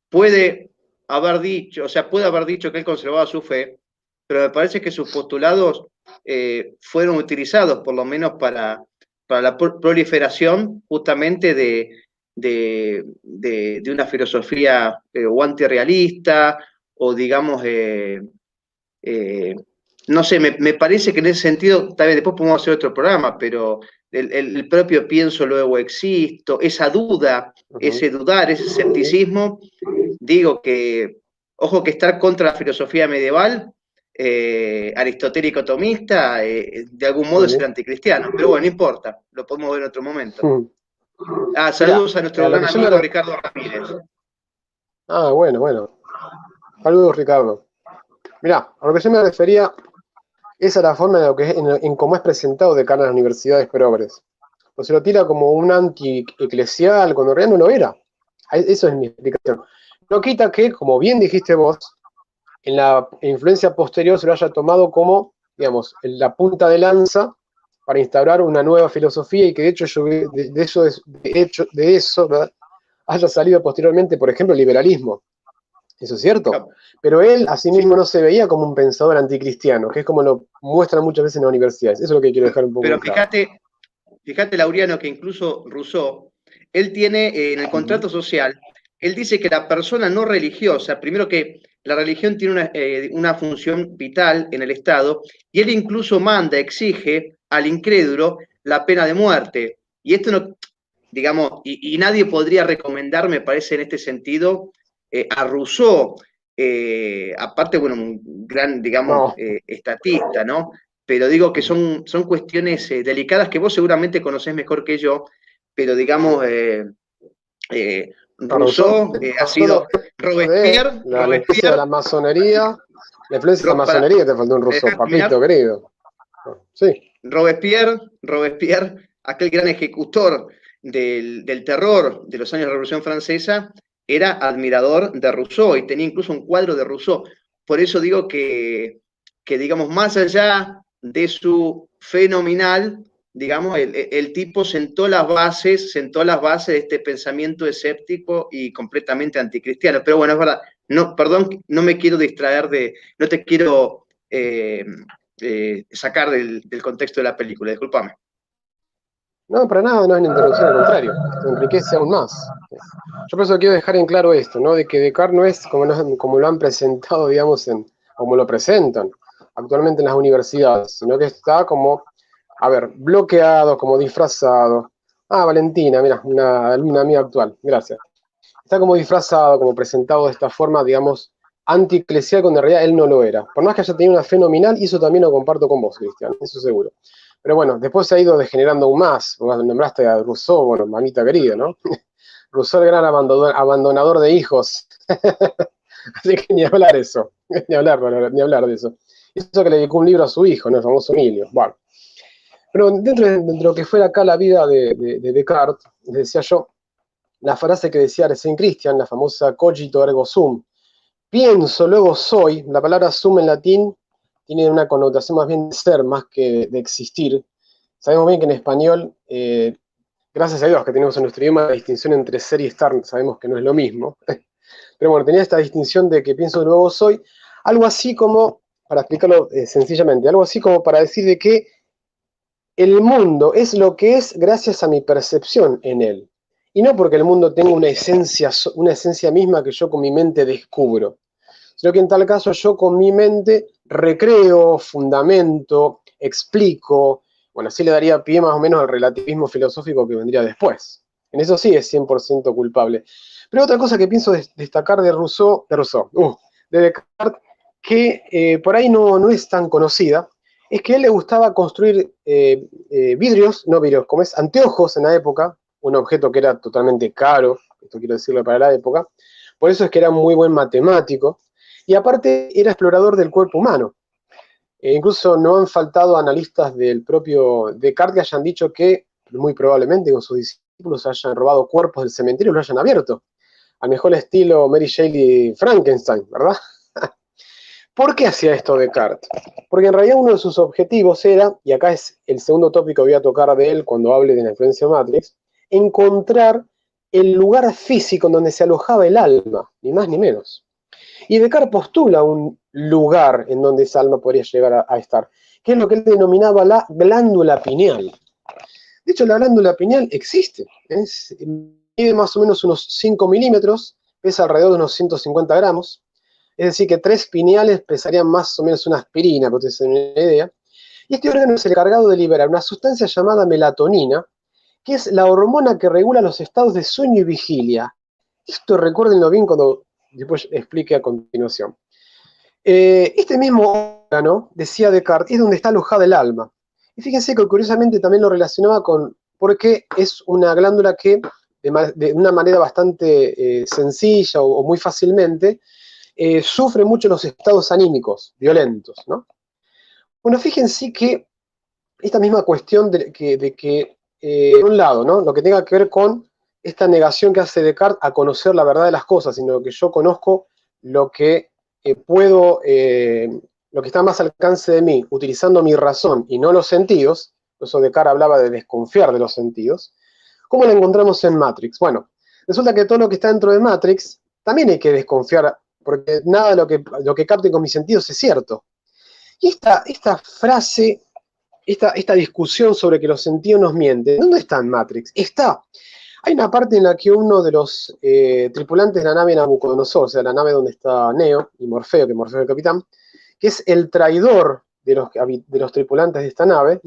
puede haber dicho que él conservaba su fe, pero me parece que sus postulados fueron utilizados por lo menos para la proliferación justamente de una filosofía o antirrealista, o digamos, no sé, me parece que en ese sentido, tal vez después podemos hacer otro programa, pero el propio pienso, luego existo, esa duda, ese dudar, ese escepticismo, digo que, ojo, que estar contra la filosofía medieval, aristotélico tomista, de algún modo es el anticristiano, pero bueno, no importa, lo podemos ver en otro momento. Saludos a nuestro gran amigo Ricardo Ramírez. Bueno. Saludos, Ricardo. Mirá, a lo que yo me refería es a la forma en, en cómo es presentado Descartes en las universidades progres. O se lo tira como un anti-eclesial, cuando en realidad no lo era. Eso es mi explicación. No quita que, como bien dijiste vos, en la influencia posterior se lo haya tomado como, digamos, la punta de lanza para instaurar una nueva filosofía, y que de hecho de eso ¿verdad? Haya salido posteriormente, por ejemplo, el liberalismo. Eso es cierto. Pero él, asimismo, no se veía como un pensador anticristiano, que es como lo muestran muchas veces en las universidades. Eso es lo que quiero dejar un poco claro. Pero fíjate, Laureano, que incluso Rousseau, él tiene en el contrato social, él dice que la persona no religiosa, primero que la religión tiene una función vital en el Estado, y él incluso exige al incrédulo la pena de muerte. Y esto no, digamos, y nadie podría recomendar, me parece, en este sentido, a Rousseau, aparte, bueno, un gran, digamos, estatista, ¿no? Pero digo que son cuestiones delicadas que vos seguramente conocés mejor que yo, pero digamos, Rousseau ha sido Robespierre. La influencia de la masonería, la influencia de la masonería, te faltó un Rousseau, papito querido. Sí. Robespierre, aquel gran ejecutor del terror de los años de la Revolución Francesa, era admirador de Rousseau y tenía incluso un cuadro de Rousseau. Por eso digo que digamos, más allá de su fe nominal, digamos, el tipo sentó las bases de este pensamiento escéptico y completamente anticristiano. Pero bueno, es verdad, no, perdón, no me quiero distraer no te quiero sacar del contexto de la película, discúlpame. No, para nada, no es una interrupción, al contrario, esto enriquece aún más. Yo por eso quiero dejar en claro esto, ¿no? De que Descartes no es como lo han presentado, digamos, como lo presentan actualmente en las universidades, sino que está como, a ver, bloqueado, como disfrazado. Ah, Valentina, mira, una alumna mía actual, gracias. Está como disfrazado, como presentado de esta forma, digamos, anti-eclesial, cuando en realidad él no lo era. Por más que haya tenido una fe nominal, y eso también lo comparto con vos, Cristian, eso seguro. Pero bueno, después se ha ido degenerando aún más. Vos nombraste a Rousseau, bueno, mamita querida, ¿no? Rousseau, el gran abandonador de hijos. Así que ni hablar eso, ni hablar de eso. Eso que le dedicó un libro a su hijo, ¿no? El famoso Emilio. Bueno, pero dentro de lo que fue acá la vida de Descartes, decía yo, la frase que decía Saint Christian, la famosa cogito ergo sum, pienso, luego soy, la palabra sum en latín tiene una connotación más bien de ser, más que de existir. Sabemos bien que en español, gracias a Dios que tenemos en nuestro idioma la distinción entre ser y estar, sabemos que no es lo mismo. Pero bueno, tenía esta distinción de que pienso, luego soy, algo así como, para explicarlo sencillamente, algo así como para decir de que el mundo es lo que es gracias a mi percepción en él. Y no porque el mundo tenga una esencia misma que yo con mi mente descubro, sino que en tal caso yo con mi mente recreo, fundamento, explico. Bueno, así le daría pie más o menos al relativismo filosófico que vendría después. En eso sí es 100% culpable. Pero otra cosa que pienso destacar de Descartes, que por ahí no es tan conocida, es que a él le gustaba construir anteojos en la época, un objeto que era totalmente caro, esto quiero decirlo para la época, por eso es que era muy buen matemático, y aparte era explorador del cuerpo humano. Incluso no han faltado analistas del propio Descartes que hayan dicho que muy probablemente con sus discípulos hayan robado cuerpos del cementerio y lo hayan abierto, al mejor estilo Mary Shelley Frankenstein, ¿verdad? ¿Por qué hacía esto Descartes? Porque en realidad uno de sus objetivos era, y acá es el segundo tópico que voy a tocar de él cuando hable de la influencia Matrix, encontrar el lugar físico en donde se alojaba el alma, ni más ni menos. Y Descartes postula un lugar en donde esa alma podría llegar a estar, que es lo que él denominaba la glándula pineal. De hecho, la glándula pineal existe, mide más o menos unos 5 milímetros, pesa alrededor de unos 150 gramos, es decir, que 3 pineales pesarían más o menos una aspirina, para que ustedes tengan una idea. Y este órgano es el encargado de liberar una sustancia llamada melatonina, que es la hormona que regula los estados de sueño y vigilia. Esto recuérdenlo bien cuando después explique a continuación. Este mismo órgano, decía Descartes, es donde está alojada el alma. Y fíjense que curiosamente también lo relacionaba porque es una glándula que de una manera bastante sencilla o muy fácilmente sufre mucho los estados anímicos violentos, ¿no? Bueno, fíjense que esta misma cuestión por un lado, ¿no? Lo que tenga que ver con esta negación que hace Descartes a conocer la verdad de las cosas, sino que yo conozco lo que lo que está más al alcance de mí, utilizando mi razón y no los sentidos. Por eso Descartes hablaba de desconfiar de los sentidos. ¿Cómo lo encontramos en Matrix? Bueno, resulta que todo lo que está dentro de Matrix también hay que desconfiar, porque nada de lo que capte con mis sentidos es cierto. Y esta frase, esta discusión sobre que los sentidos nos mienten, ¿dónde está en Matrix? Está. Hay una parte en la que uno de los tripulantes de la nave Nabucodonosor, o sea, la nave donde está Neo y Morfeo, que Morfeo es el capitán, que es el traidor de los tripulantes de esta nave.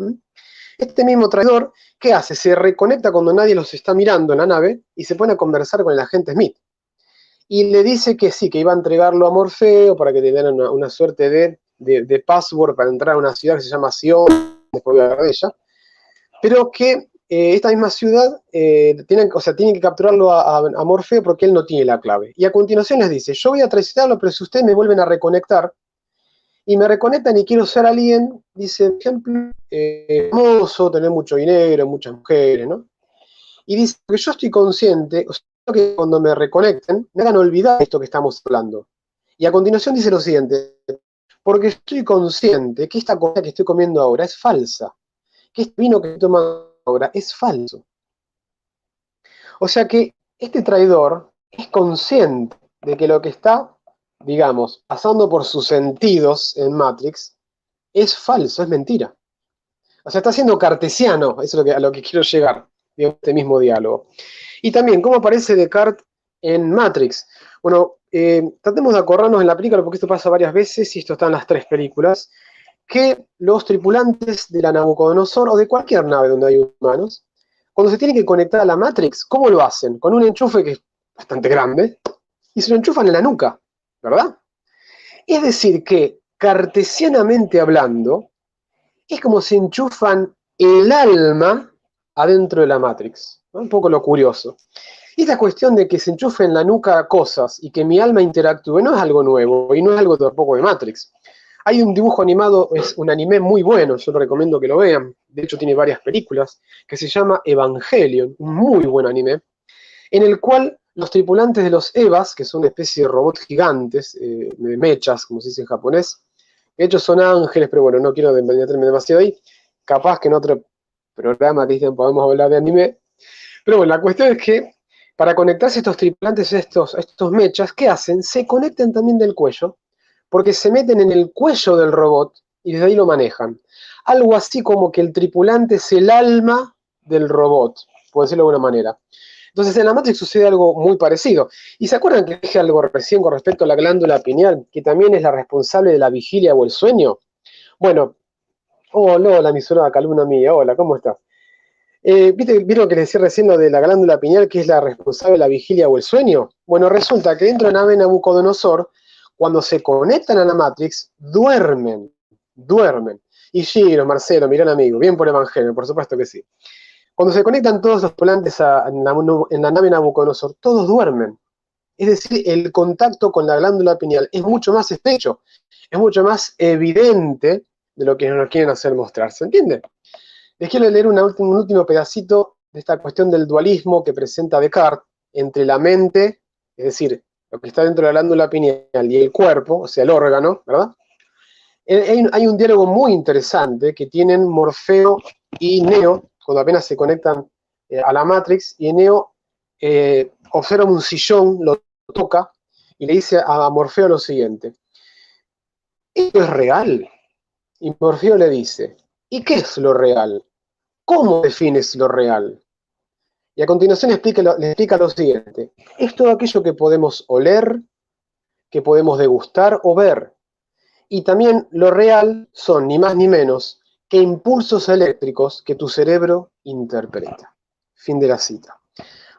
Este mismo traidor, ¿qué hace? Se reconecta cuando nadie los está mirando en la nave y se pone a conversar con el agente Smith. Y le dice que sí, que iba a entregarlo a Morfeo para que le dieran una suerte de password para entrar a una ciudad que se llama Sion, después voy a hablar de ella, pero que esta misma ciudad tienen que capturarlo a Morfeo porque él no tiene la clave. Y a continuación les dice, yo voy a traicionarlo, pero si ustedes me vuelven a reconectar, y me reconectan y quiero ser alguien, dice, por ejemplo, famoso, tener mucho dinero, muchas mujeres, ¿no? Y dice que yo estoy consciente, o sea, que cuando me reconecten, me hagan olvidar esto que estamos hablando. Y a continuación dice lo siguiente, porque estoy consciente que esta comida que estoy comiendo ahora es falsa, que este vino que toma ahora es falso. O sea que este traidor es consciente de que lo que está, digamos, pasando por sus sentidos en Matrix es falso, es mentira. O sea, está siendo cartesiano, eso es a lo que quiero llegar, en este mismo diálogo. Y también, ¿cómo aparece Descartes en Matrix? Bueno, tratemos de acordarnos en la película, porque esto pasa varias veces y esto está en las 3 películas, que los tripulantes de la Nabucodonosor o de cualquier nave donde hay humanos, cuando se tienen que conectar a la Matrix, ¿cómo lo hacen? Con un enchufe que es bastante grande y se lo enchufan en la nuca, ¿verdad? Es decir, que cartesianamente hablando, es como si enchufan el alma adentro de la Matrix, ¿no? Un poco lo curioso. Y esta cuestión de que se enchufe en la nuca cosas y que mi alma interactúe no es algo nuevo y no es algo tampoco de Matrix. Hay un dibujo animado, es un anime muy bueno, yo lo recomiendo que lo vean, de hecho tiene varias películas, que se llama Evangelion, un muy buen anime, en el cual los tripulantes de los Evas, que son una especie de robots gigantes, de mechas, como se dice en japonés, de hecho son ángeles, pero bueno, no quiero meterme demasiado ahí, capaz que en otro programa, Cristian, podemos hablar de anime, pero bueno, la cuestión es que para conectarse estos tripulantes, estos mechas, ¿qué hacen? Se conectan también del cuello, porque se meten en el cuello del robot y desde ahí lo manejan. Algo así como que el tripulante es el alma del robot, por decirlo de alguna manera. Entonces en la Matrix sucede algo muy parecido. ¿Y se acuerdan que dije algo recién con respecto a la glándula pineal, que también es la responsable de la vigilia o el sueño? Bueno, hola, mi sonora calumna mía, hola, ¿cómo estás? ¿Vieron que les decía recién lo de la glándula pineal, que es la responsable de la vigilia o el sueño? Bueno, resulta que dentro de la nave Nabucodonosor, cuando se conectan a la Matrix, duermen. Y Giro, Marcelo, mi gran amigo, bien por Evangelio, por supuesto que sí. Cuando se conectan todos los volantes en la nave Nabucodonosor, todos duermen. Es decir, el contacto con la glándula pineal es mucho más estrecho, es mucho más evidente de lo que nos quieren hacer mostrar. ¿Se entiende? Les quiero leer un último pedacito de esta cuestión del dualismo que presenta Descartes entre la mente, es decir, lo que está dentro de la glándula pineal y el cuerpo, o sea, el órgano, ¿verdad? Hay un diálogo muy interesante que tienen Morfeo y Neo, cuando apenas se conectan a la Matrix, y Neo observa un sillón, lo toca, y le dice a Morfeo lo siguiente: ¿esto es real? Y Morfeo le dice: ¿y qué es lo real? ¿Cómo defines lo real? Y a continuación le explica lo siguiente: es todo aquello que podemos oler, que podemos degustar o ver. Y también lo real son ni más ni menos que impulsos eléctricos que tu cerebro interpreta. Fin de la cita.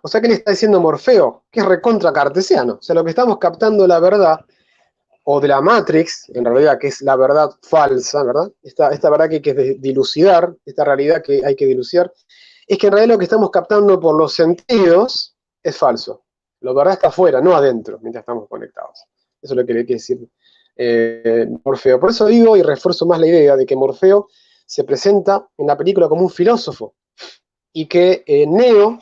O sea, ¿qué le está diciendo Morfeo? Que es recontra cartesiano. O sea, lo que estamos captando la verdad, o de la Matrix, en realidad, que es la verdad falsa, ¿verdad? Esta verdad que hay que dilucidar, esta realidad que hay que dilucidar, es que en realidad lo que estamos captando por los sentidos es falso. La verdad está afuera, no adentro, mientras estamos conectados. Eso es lo que le quiere decir Morfeo. Por eso digo y refuerzo más la idea de que Morfeo se presenta en la película como un filósofo y que Neo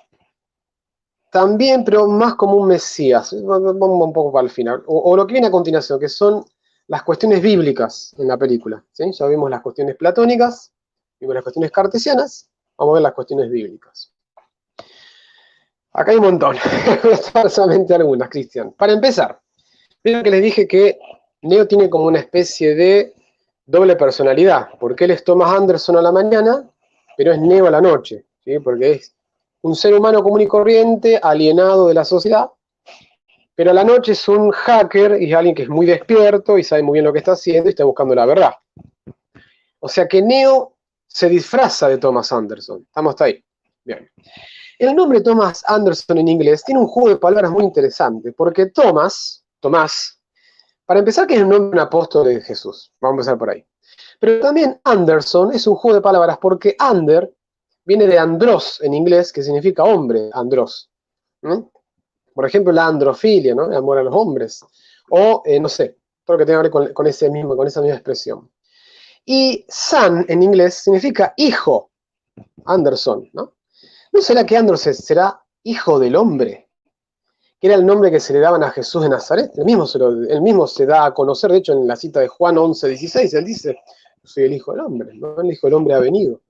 también, pero más como un mesías. Vamos un poco para el final. O lo que viene a continuación, que son las cuestiones bíblicas en la película. ¿Sí? Ya vimos las cuestiones platónicas, vimos las cuestiones cartesianas, vamos a ver las cuestiones bíblicas. Acá hay un montón, solamente algunas, Cristian. Para empezar, primero que les dije que Neo tiene como una especie de doble personalidad, porque él es Thomas Anderson a la mañana, pero es Neo a la noche, ¿sí? Porque es un ser humano común y corriente, alienado de la sociedad, pero a la noche es un hacker y es alguien que es muy despierto y sabe muy bien lo que está haciendo y está buscando la verdad. O sea que Neo se disfraza de Thomas Anderson. ¿Estamos hasta ahí? Bien. El nombre Thomas Anderson en inglés tiene un juego de palabras muy interesante, porque Tomás, para empezar, que es el nombre de un apóstol de Jesús. Vamos a empezar por ahí. Pero también Anderson es un juego de palabras porque Ander viene de andros en inglés, que significa hombre, andros. ¿No? Por ejemplo, la androfilia, ¿no? El amor a los hombres. O, no sé, todo lo que tenga que ver con esa misma expresión. Y son en inglés significa hijo, Anderson, ¿no? ¿No será que Anderson será hijo del hombre? Que era el nombre que se le daban a Jesús de Nazaret. Él mismo se da a conocer, de hecho, en la cita de Juan 11:16, él dice: yo soy el hijo del hombre, ¿no? El hijo del hombre ha venido.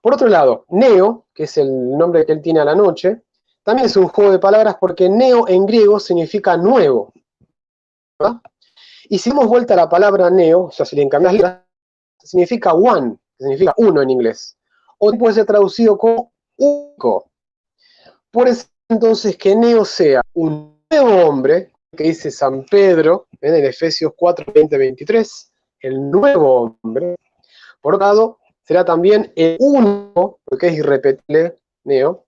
Por otro lado, Neo, que es el nombre que él tiene a la noche, también es un juego de palabras porque Neo en griego significa nuevo, ¿verdad? Y si damos vuelta a la palabra Neo, o sea, si le cambias letras, significa one, que significa uno en inglés. O puede ser traducido como único. Por eso entonces que Neo sea un nuevo hombre, que dice San Pedro en el Efesios 4, 20, 23, el nuevo hombre. Por otro lado, será también el único, porque es irrepetible, Neo,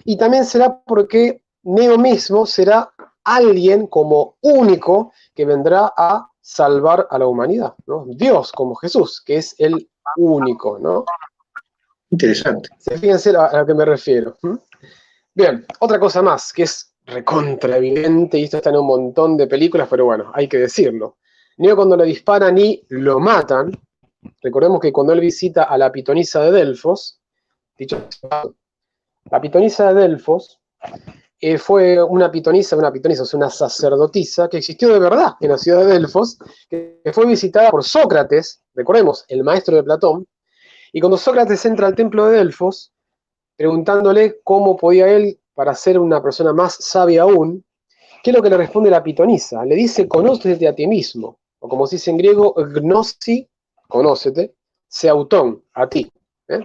y también será porque Neo mismo será alguien como único que vendrá a salvar a la humanidad, ¿no? Dios como Jesús, que es el único, ¿no? Interesante. Fíjense a lo que me refiero. Bien, otra cosa más, que es recontra evidente, y esto está en un montón de películas, pero bueno, hay que decirlo. Neo cuando le disparan y lo matan, recordemos que cuando él visita a la pitonisa de Delfos, dicho la pitonisa de Delfos fue una pitonisa, o sea, una sacerdotisa que existió de verdad en la ciudad de Delfos, que fue visitada por Sócrates, recordemos, el maestro de Platón, y cuando Sócrates entra al templo de Delfos, preguntándole cómo podía él, para ser una persona más sabia aún, ¿qué es lo que le responde la pitonisa? Le dice, conócete a ti mismo, o como se dice en griego, gnosi, conócete, seauton, a ti. ¿eh?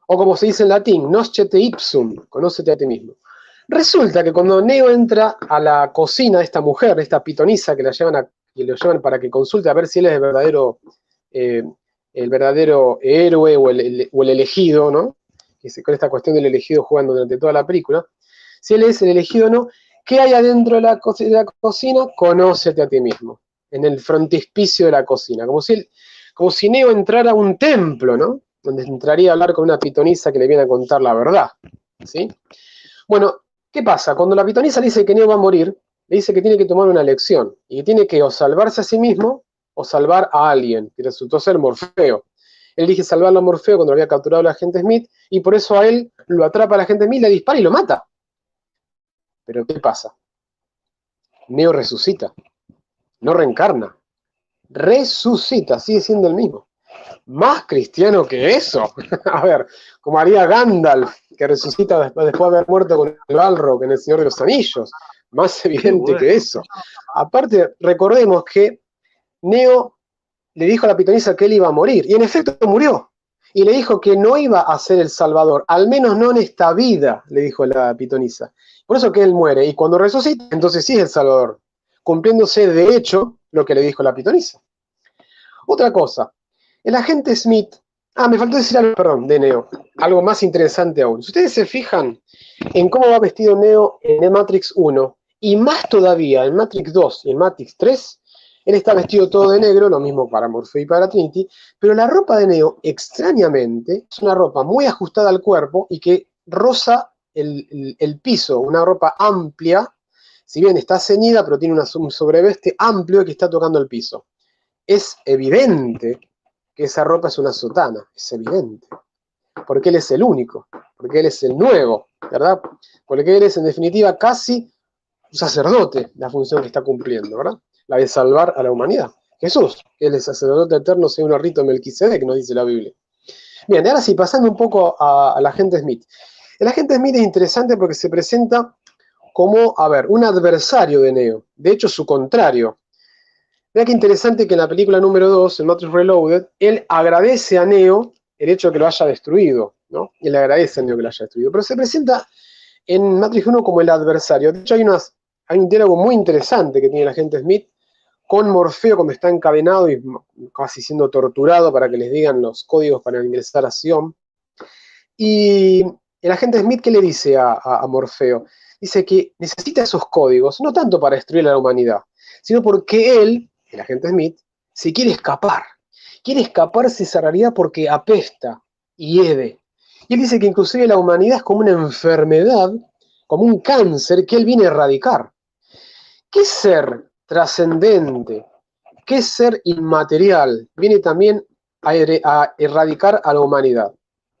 O como se dice en latín, noscete ipsum, conócete a ti mismo. Resulta que cuando Neo entra a la cocina de esta mujer, de esta pitonisa, que lo llevan para que consulte a ver si él es el verdadero héroe o el elegido, ¿no? Con esta cuestión del elegido jugando durante toda la película, si él es el elegido o no, ¿qué hay adentro de la cocina? Conócete a ti mismo, en el frontispicio de la cocina, como si Neo entrara a un templo, ¿no? Donde entraría a hablar con una pitonisa que le viene a contar la verdad, ¿sí? Bueno, ¿qué pasa? Cuando la pitonisa le dice que Neo va a morir, le dice que tiene que tomar una elección, y que tiene que o salvarse a sí mismo, o salvar a alguien, que resultó ser Morfeo. Él elige salvarlo a Morfeo cuando lo había capturado el agente Smith, y por eso a él lo atrapa el agente Smith, le dispara y lo mata. Pero ¿qué pasa? Neo resucita, no reencarna, resucita, sigue siendo el mismo. Más cristiano que eso. A ver, como haría Gandalf, que resucita después de haber muerto con el Balrog en El Señor de los Anillos. Más evidente que eso. Aparte, recordemos que Neo le dijo a la pitonisa que él iba a morir, y en efecto murió. Y le dijo que no iba a ser el Salvador, al menos no en esta vida, le dijo la pitonisa. Por eso que él muere, y cuando resucita, entonces sí es el Salvador, cumpliéndose de hecho lo que le dijo la pitonisa. Otra cosa, el agente Smith, me faltó decir algo, perdón, de Neo, algo más interesante aún. Si ustedes se fijan en cómo va vestido Neo en el Matrix 1, y más todavía en Matrix 2 y en Matrix 3, él está vestido todo de negro, lo mismo para Morpheus y para Trinity, pero la ropa de Neo, extrañamente, es una ropa muy ajustada al cuerpo y que roza el piso, una ropa amplia, si bien está ceñida, pero tiene un sobreveste amplio que está tocando el piso. Es evidente que esa ropa es una sotana, es evidente, porque él es el único, porque él es el nuevo, ¿verdad? Porque él es en definitiva casi un sacerdote, la función que está cumpliendo, ¿verdad? La de salvar a la humanidad. Jesús, que es el sacerdote eterno según el rito de Melquisedec, nos dice la Biblia. Bien, ahora sí, pasando un poco al agente Smith. El agente Smith es interesante porque se presenta como, un adversario de Neo, de hecho su contrario. Mira qué interesante que en la película número 2, en Matrix Reloaded, él agradece a Neo el hecho de que lo haya destruido, ¿no? Él agradece a Neo que lo haya destruido, pero se presenta en Matrix 1 como el adversario. De hecho, hay un diálogo muy interesante que tiene el agente Smith con Morfeo cuando está encadenado y casi siendo torturado para que les digan los códigos para ingresar a Sion. Y el agente Smith, ¿qué le dice a Morfeo? Dice que necesita esos códigos, no tanto para destruir a la humanidad, sino porque él, el agente Smith, se quiere escapar. Quiere escaparse de esa realidad porque apesta, hiede. Y él dice que inclusive la humanidad es como una enfermedad, como un cáncer que él viene a erradicar. ¿Qué ser trascendente? ¿Qué ser inmaterial viene también a erradicar a la humanidad?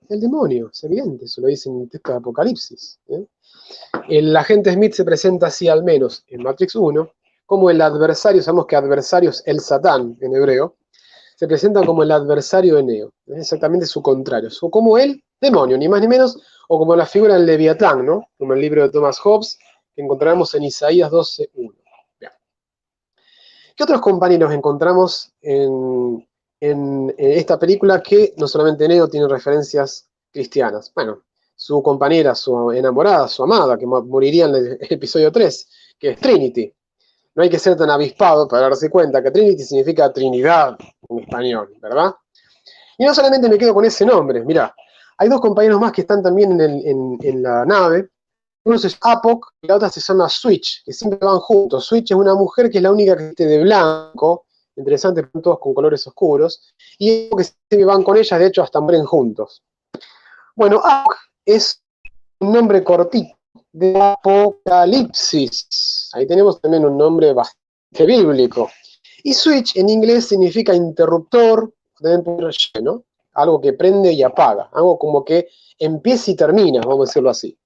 El demonio, es evidente, eso lo dice en el texto de Apocalipsis. El agente Smith se presenta así, al menos en Matrix 1, como el adversario, sabemos que adversario es el Satán en hebreo, se presenta como el adversario de Neo, es exactamente su contrario, o como el demonio, ni más ni menos, o como la figura del Leviatán, ¿no? Como el libro de Thomas Hobbes, que encontramos en Isaías 12:1. ¿Qué otros compañeros encontramos en esta película que no solamente Neo tiene referencias cristianas? Bueno, su compañera, su enamorada, su amada, que moriría en el episodio 3, que es Trinity. No hay que ser tan avispado para darse cuenta que Trinity significa Trinidad en español, ¿verdad? Y no solamente me quedo con ese nombre, mirá, hay dos compañeros más que están también en la nave. Uno es Apoc y la otra se llama Switch, que siempre van juntos. Switch es una mujer que es la única que esté de blanco, interesante, todos con colores oscuros, y que siempre van con ella, de hecho hasta mueren juntos. Bueno, Apoc es un nombre cortito, de Apocalipsis. Ahí tenemos también un nombre bastante bíblico. Y switch en inglés significa interruptor, ¿no? Algo que prende y apaga, algo como que empieza y termina, vamos a decirlo así.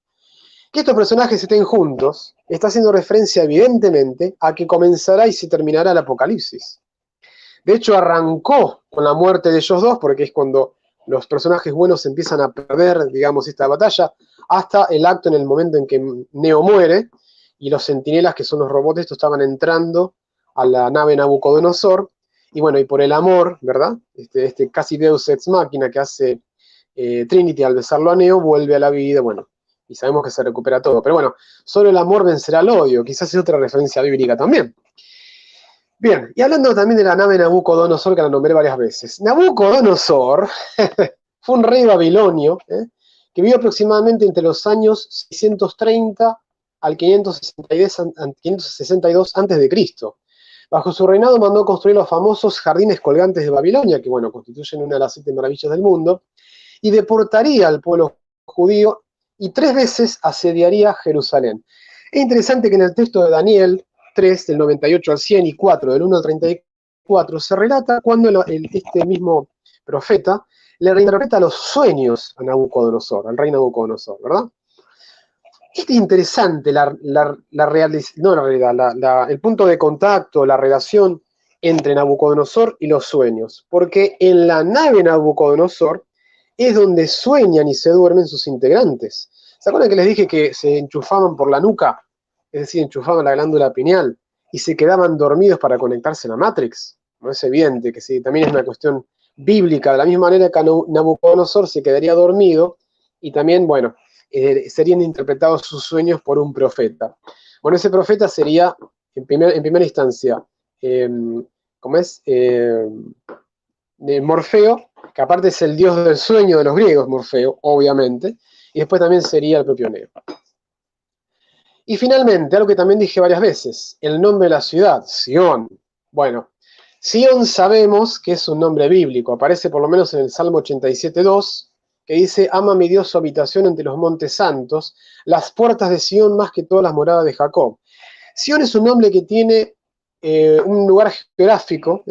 Que estos personajes estén juntos está haciendo referencia evidentemente a que comenzará y se terminará el apocalipsis. De hecho, arrancó con la muerte de ellos dos, porque es cuando los personajes buenos empiezan a perder, digamos, esta batalla, hasta el acto en el momento en que Neo muere, y los centinelas, que son los robots, estos estaban entrando a la nave Nabucodonosor, y bueno, y por el amor, ¿verdad? Este casi Deus Ex Machina que hace Trinity al besarlo a Neo, vuelve a la vida, bueno, y sabemos que se recupera todo. Pero bueno, solo el amor vencerá al odio, quizás es otra referencia bíblica también. Bien, y hablando también de la nave Nabucodonosor, que la nombré varias veces. Nabucodonosor fue un rey babilonio que vivió aproximadamente entre los años 630 al 562 a.C. Bajo su reinado mandó construir los famosos jardines colgantes de Babilonia, que bueno, constituyen una de las 7 maravillas del mundo, y deportaría al pueblo judío y 3 veces asediaría Jerusalén. Es interesante que en el texto de Daniel 3, del 98 al 100 y 4, del 1 al 34, se relata cuando este mismo profeta le reinterpreta los sueños a Nabucodonosor, al rey Nabucodonosor, ¿verdad? Es interesante el punto de contacto, la relación entre Nabucodonosor y los sueños, porque en la nave Nabucodonosor es donde sueñan y se duermen sus integrantes. ¿Se acuerdan que les dije que se enchufaban por la nuca? Es decir, enchufaban la glándula pineal y se quedaban dormidos para conectarse a la Matrix. No es evidente que sí, también es una cuestión bíblica, de la misma manera que Nabucodonosor se quedaría dormido y también, bueno, serían interpretados sus sueños por un profeta. Bueno, ese profeta sería, en primera instancia, ¿cómo es? Morfeo, que aparte es el dios del sueño de los griegos, Morfeo, obviamente, y después también sería el propio Neo. Y finalmente, algo que también dije varias veces, el nombre de la ciudad, Sion. Bueno, Sion sabemos que es un nombre bíblico, aparece por lo menos en el Salmo 87:2, que dice, ama mi Dios su habitación entre los montes santos, las puertas de Sion más que todas las moradas de Jacob. Sion es un nombre que tiene un lugar geográfico,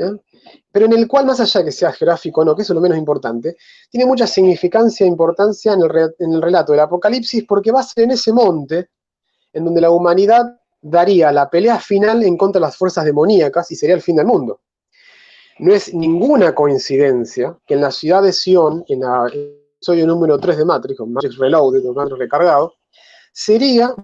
pero en el cual, más allá de que sea geográfico o no, que eso es lo menos importante, tiene mucha significancia e importancia en el relato del Apocalipsis, porque va a ser en ese monte en donde la humanidad daría la pelea final en contra de las fuerzas demoníacas y sería el fin del mundo. No es ninguna coincidencia que en la ciudad de Sion, en el episodio número 3 de Matrix, con Matrix Reloaded, o Matrix recargado, sería,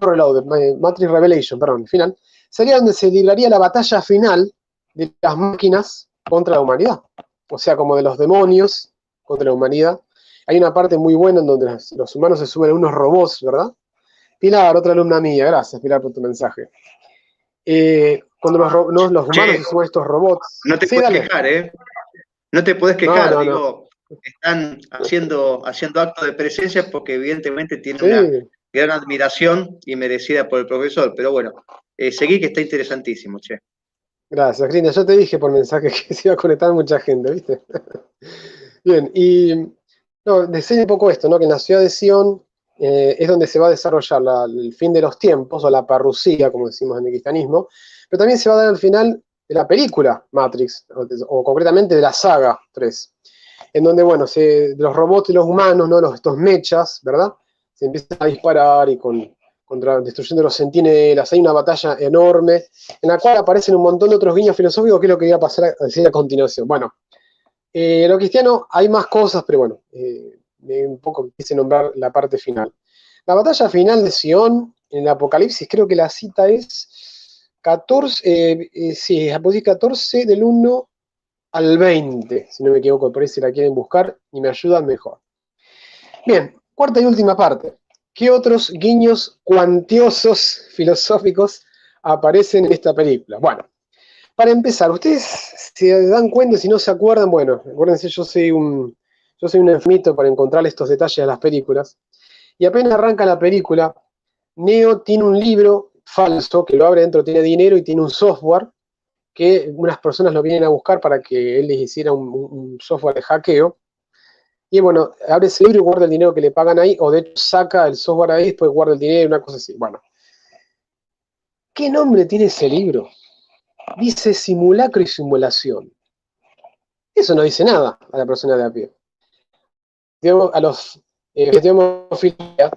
Matrix Revelation, perdón, final, sería donde se libraría la batalla final de las máquinas contra la humanidad. O sea, como de los demonios contra la humanidad. Hay una parte muy buena en donde los humanos se suben a unos robots, ¿verdad? Pilar, otra alumna mía, gracias Pilar por tu mensaje. Cuando los humanos se suben a estos robots. No te sí, puedes dale. quejar, ¿eh? No te puedes quejar, No. digo, están haciendo acto de presencia porque evidentemente tiene Sí. una gran admiración y merecida por el profesor, pero bueno, seguí que está interesantísimo, che. Gracias, Cristina. Yo te dije por mensaje que se iba a conectar mucha gente, ¿viste? Bien, y no, enseña un poco esto, ¿no? Que en la ciudad de Sion es donde se va a desarrollar el fin de los tiempos, o la parrusía, como decimos en el cristianismo, pero también se va a dar al final de la película Matrix, o concretamente de la saga 3, en donde, bueno, los robots y los humanos, ¿no? Estos mechas, ¿verdad? Se empiezan a disparar y destruyendo los centinelas, hay una batalla enorme, en la cual aparecen un montón de otros guiños filosóficos, que es lo que voy a pasar a decir a continuación. Bueno, Lo cristiano, hay más cosas, pero bueno, un poco quise nombrar la parte final. La batalla final de Sion, en el Apocalipsis, creo que la cita es 14, sí, Apocalipsis 14 del 1 al 20, si no me equivoco, por ahí si la quieren buscar y me ayudan mejor. Bien, cuarta y última parte. ¿Qué otros guiños cuantiosos filosóficos aparecen en esta película? Bueno, para empezar, ustedes se dan cuenta, si no se acuerdan, bueno, acuérdense, yo soy un enfermito para encontrar estos detalles de las películas, y apenas arranca la película, Neo tiene un libro falso, que lo abre dentro, tiene dinero y tiene un software, que unas personas lo vienen a buscar para que él les hiciera un software de hackeo, y bueno, abre ese libro y guarda el dinero que le pagan ahí, o de hecho saca el software ahí, después guarda el dinero, una cosa así. Bueno, ¿qué nombre tiene ese libro? Dice simulacro y simulación. Eso no dice nada a la persona de a pie. Digamos, a los filia,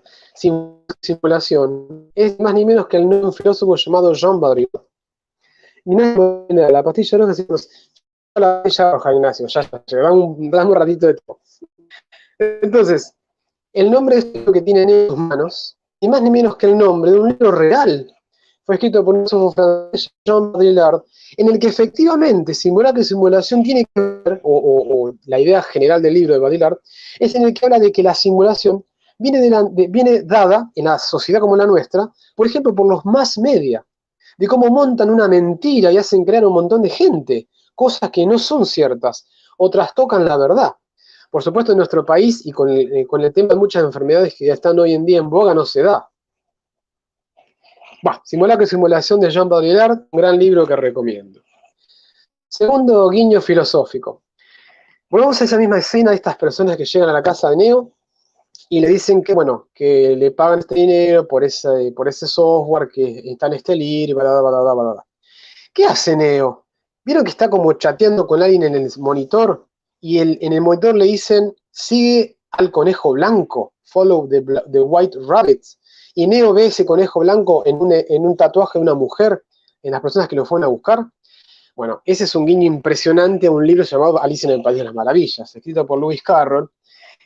simulación es más ni menos que el un filósofo llamado Jean Baudrillard. Y no es la pastilla roja, decimos, la pastilla roja, Ignacio, ya está, dame un ratito de tiempo. Entonces, el nombre es lo que tienen en sus manos, ni más ni menos que el nombre de un libro real. Fue escrito por un filósofo francés, Jean Baudrillard, en el que efectivamente simulacro y simulación tiene que ver, o la idea general del libro de Baudrillard, es en el que habla de que la simulación viene dada en la sociedad como la nuestra, por ejemplo, por los mass media, de cómo montan una mentira y hacen crear un montón de gente, cosas que no son ciertas, o trastocan la verdad. Por supuesto, en nuestro país y con el tema de muchas enfermedades que ya están hoy en día en boga, no se da. Bueno, Simulacro y Simulación de Jean Baudrillard, un gran libro que recomiendo. Segundo guiño filosófico. Volvemos a esa misma escena de estas personas que llegan a la casa de Neo y le dicen que, bueno, que le pagan este dinero por ese software que está en este libro y bla, bla, bla, bla, bla. ¿Qué hace Neo? ¿Vieron que está como chateando con alguien en el monitor? Y en el monitor le dicen, sigue al conejo blanco, follow the white rabbits. Y Neo ve ese conejo blanco en un tatuaje de una mujer, en las personas que lo fueron a buscar. Bueno, ese es un guiño impresionante a un libro llamado Alicia en el País de las Maravillas, escrito por Lewis Carroll.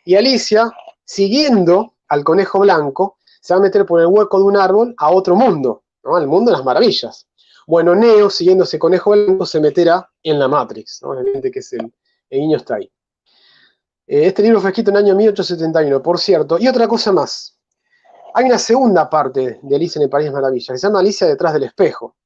Y Alicia, siguiendo al conejo blanco, se va a meter por el hueco de un árbol a otro mundo, ¿no? Al mundo de las maravillas. Bueno, Neo, siguiendo ese conejo blanco, se meterá en la Matrix, ¿no? Obviamente que el guiño está ahí. Este libro fue escrito en el año 1871, por cierto. Y otra cosa más. Hay una segunda parte de Alicia en el País de las Maravillas, que se llama Alicia detrás del espejo.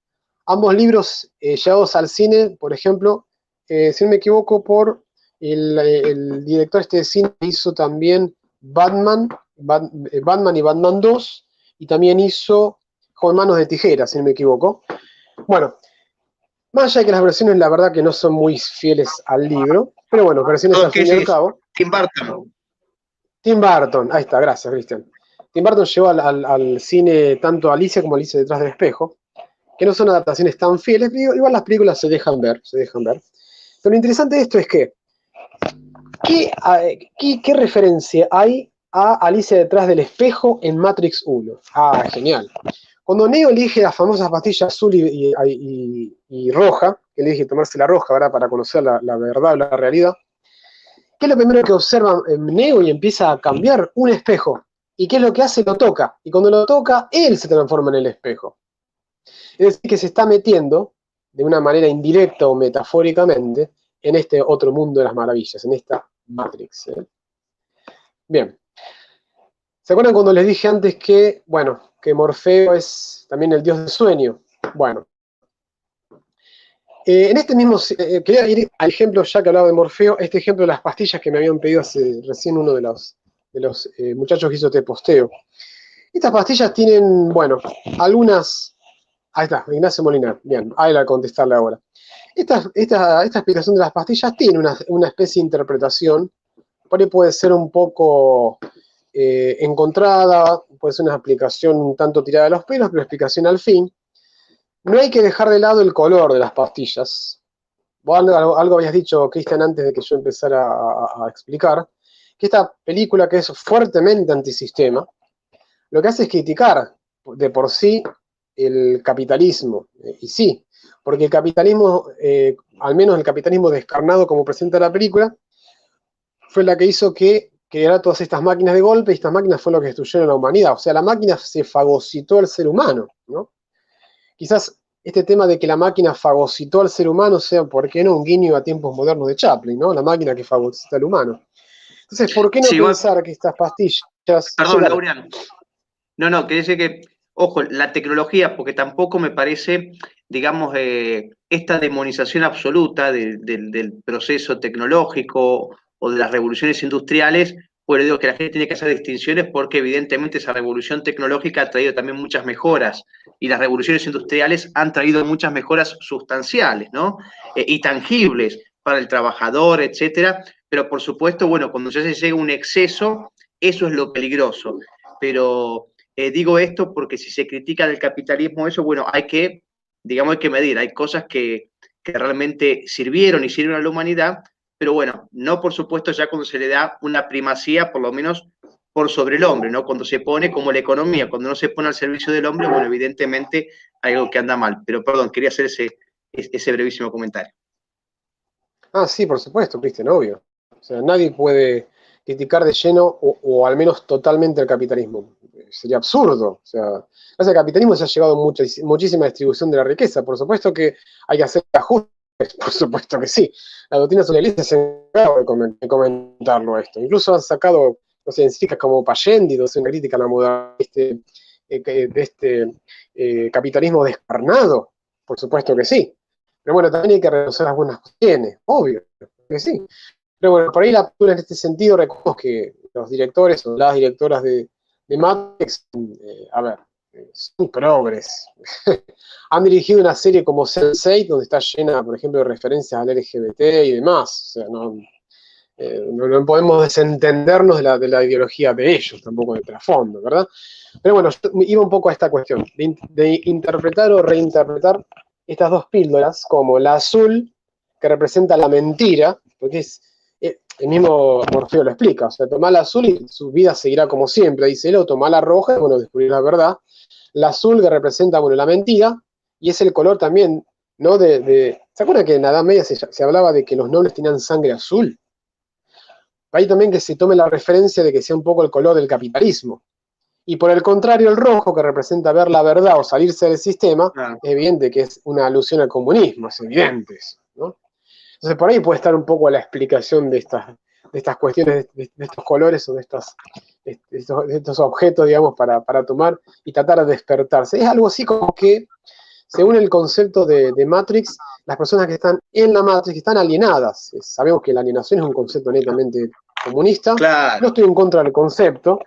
Ambos libros llevados al cine, por ejemplo, si no me equivoco, por el director este de cine hizo también Batman y Batman 2, y también hizo Con manos de tijera, si no me equivoco. Bueno, más allá de que las versiones, la verdad, que no son muy fieles al libro, pero bueno, versiones al fin y al cabo. Tim Burton. Tim Burton, ahí está, gracias, Cristian. Tim Burton llevó al cine tanto a Alicia como a Alicia detrás del espejo, que no son adaptaciones tan fieles, pero igual las películas se dejan ver. Pero lo interesante de esto es que, ¿qué referencia hay a Alicia detrás del espejo en Matrix 1? Ah, genial. Cuando Neo elige las famosas pastillas azul y roja, que elige tomarse la roja, ¿verdad?, para conocer la verdad, la realidad, ¿qué es lo primero que observa Neo y empieza a cambiar? Un espejo. ¿Y qué es lo que hace? Lo toca. Y cuando lo toca, él se transforma en el espejo. Es decir, que se está metiendo, de una manera indirecta o metafóricamente, en este otro mundo de las maravillas, en esta Matrix. Bien. ¿Se acuerdan cuando les dije antes que, bueno, que Morfeo es también el dios del sueño? Bueno. En este mismo, quería ir al ejemplo, ya que hablaba de Morfeo, este ejemplo de las pastillas que me habían pedido hace recién uno de los muchachos que hizo este posteo. Estas pastillas tienen, bueno, algunas. Ahí está, Ignacio Molinar. Bien, ahí la contestarle ahora. Esta explicación de las pastillas tiene una especie de interpretación. Por ahí puede ser un poco encontrada, puede ser una explicación un tanto tirada de los pelos, pero explicación al fin. No hay que dejar de lado el color de las pastillas. Vos algo habías dicho, Cristian, antes de que yo empezara a explicar, que esta película, que es fuertemente antisistema, lo que hace es criticar de por sí el capitalismo. Y sí, porque el capitalismo, al menos el capitalismo descarnado como presenta la película, fue la que hizo que creara todas estas máquinas de golpe, y estas máquinas fue lo que destruyeron a la humanidad. O sea, la máquina se fagocitó al ser humano, ¿no? Quizás este tema de que la máquina fagocitó al ser humano sea, ¿por qué no?, un guiño a tiempos modernos de Chaplin, ¿no? La máquina que fagocita al humano. Entonces, ¿por qué no Sí, pensar que estas pastillas... Sí, perdón, dale. Laureano. No, quería decir que, ojo, la tecnología, porque tampoco me parece, digamos, esta demonización absoluta del proceso tecnológico o de las revoluciones industriales, pues digo que la gente tiene que hacer distinciones porque evidentemente esa revolución tecnológica ha traído también muchas mejoras y las revoluciones industriales han traído muchas mejoras sustanciales, ¿no? Y tangibles para el trabajador, etcétera. Pero por supuesto, bueno, cuando ya se llega a un exceso, eso es lo peligroso. Pero digo esto porque si se critica del capitalismo eso, bueno, hay que, digamos, hay que medir. Hay cosas que realmente sirvieron y sirven a la humanidad, pero bueno, no por supuesto ya cuando se le da una primacía, por lo menos por sobre el hombre, ¿no? Cuando se pone como la economía, cuando no se pone al servicio del hombre, bueno, evidentemente hay algo que anda mal. Pero perdón, quería hacer ese brevísimo comentario. Ah, sí, por supuesto, Cristian, obvio. O sea, nadie puede criticar de lleno o al menos totalmente el capitalismo. Sería absurdo. O sea, gracias al capitalismo se ha llevado muchísima distribución de la riqueza. Por supuesto que hay que hacer ajustes, por supuesto que sí. La doctrina socialista se ha encargado de comentarlo esto. Incluso han sacado, no sé, científicas como Payendi, una crítica a la modernidad de este capitalismo descarnado. Por supuesto que sí. Pero bueno, también hay que reconocer las buenas cuestiones, obvio, que sí. Pero bueno, por ahí la postura en este sentido, reconozco que los directores o las directoras de Matrix, a ver, son progres. Han dirigido una serie como Sense8, donde está llena, por ejemplo, de referencias al LGBT y demás. O sea, no podemos desentendernos de la ideología de ellos, tampoco del trasfondo, ¿verdad? Pero bueno, yo iba un poco a esta cuestión, de interpretar o reinterpretar estas dos píldoras, como la azul, que representa la mentira, porque el mismo Morfeo lo explica, o sea, tomá la azul y su vida seguirá como siempre, dice él, o tomá la roja y, bueno, descubrir la verdad. La azul que representa, bueno, la mentira, y es el color también, ¿no? ¿Se acuerdan que en la Edad Media se hablaba de que los nobles tenían sangre azul? Ahí también que se tome la referencia de que sea un poco el color del capitalismo. Y por el contrario, el rojo, que representa ver la verdad o salirse del sistema, es evidente que es una alusión al comunismo, es evidente eso, ¿no? Entonces, por ahí puede estar un poco la explicación de estas cuestiones, de estos colores o de estos objetos, digamos, para tomar y tratar de despertarse. Es algo así como que, según el concepto de Matrix, las personas que están en la Matrix están alienadas. Sabemos que la alienación es un concepto netamente comunista. Claro. No estoy en contra del concepto,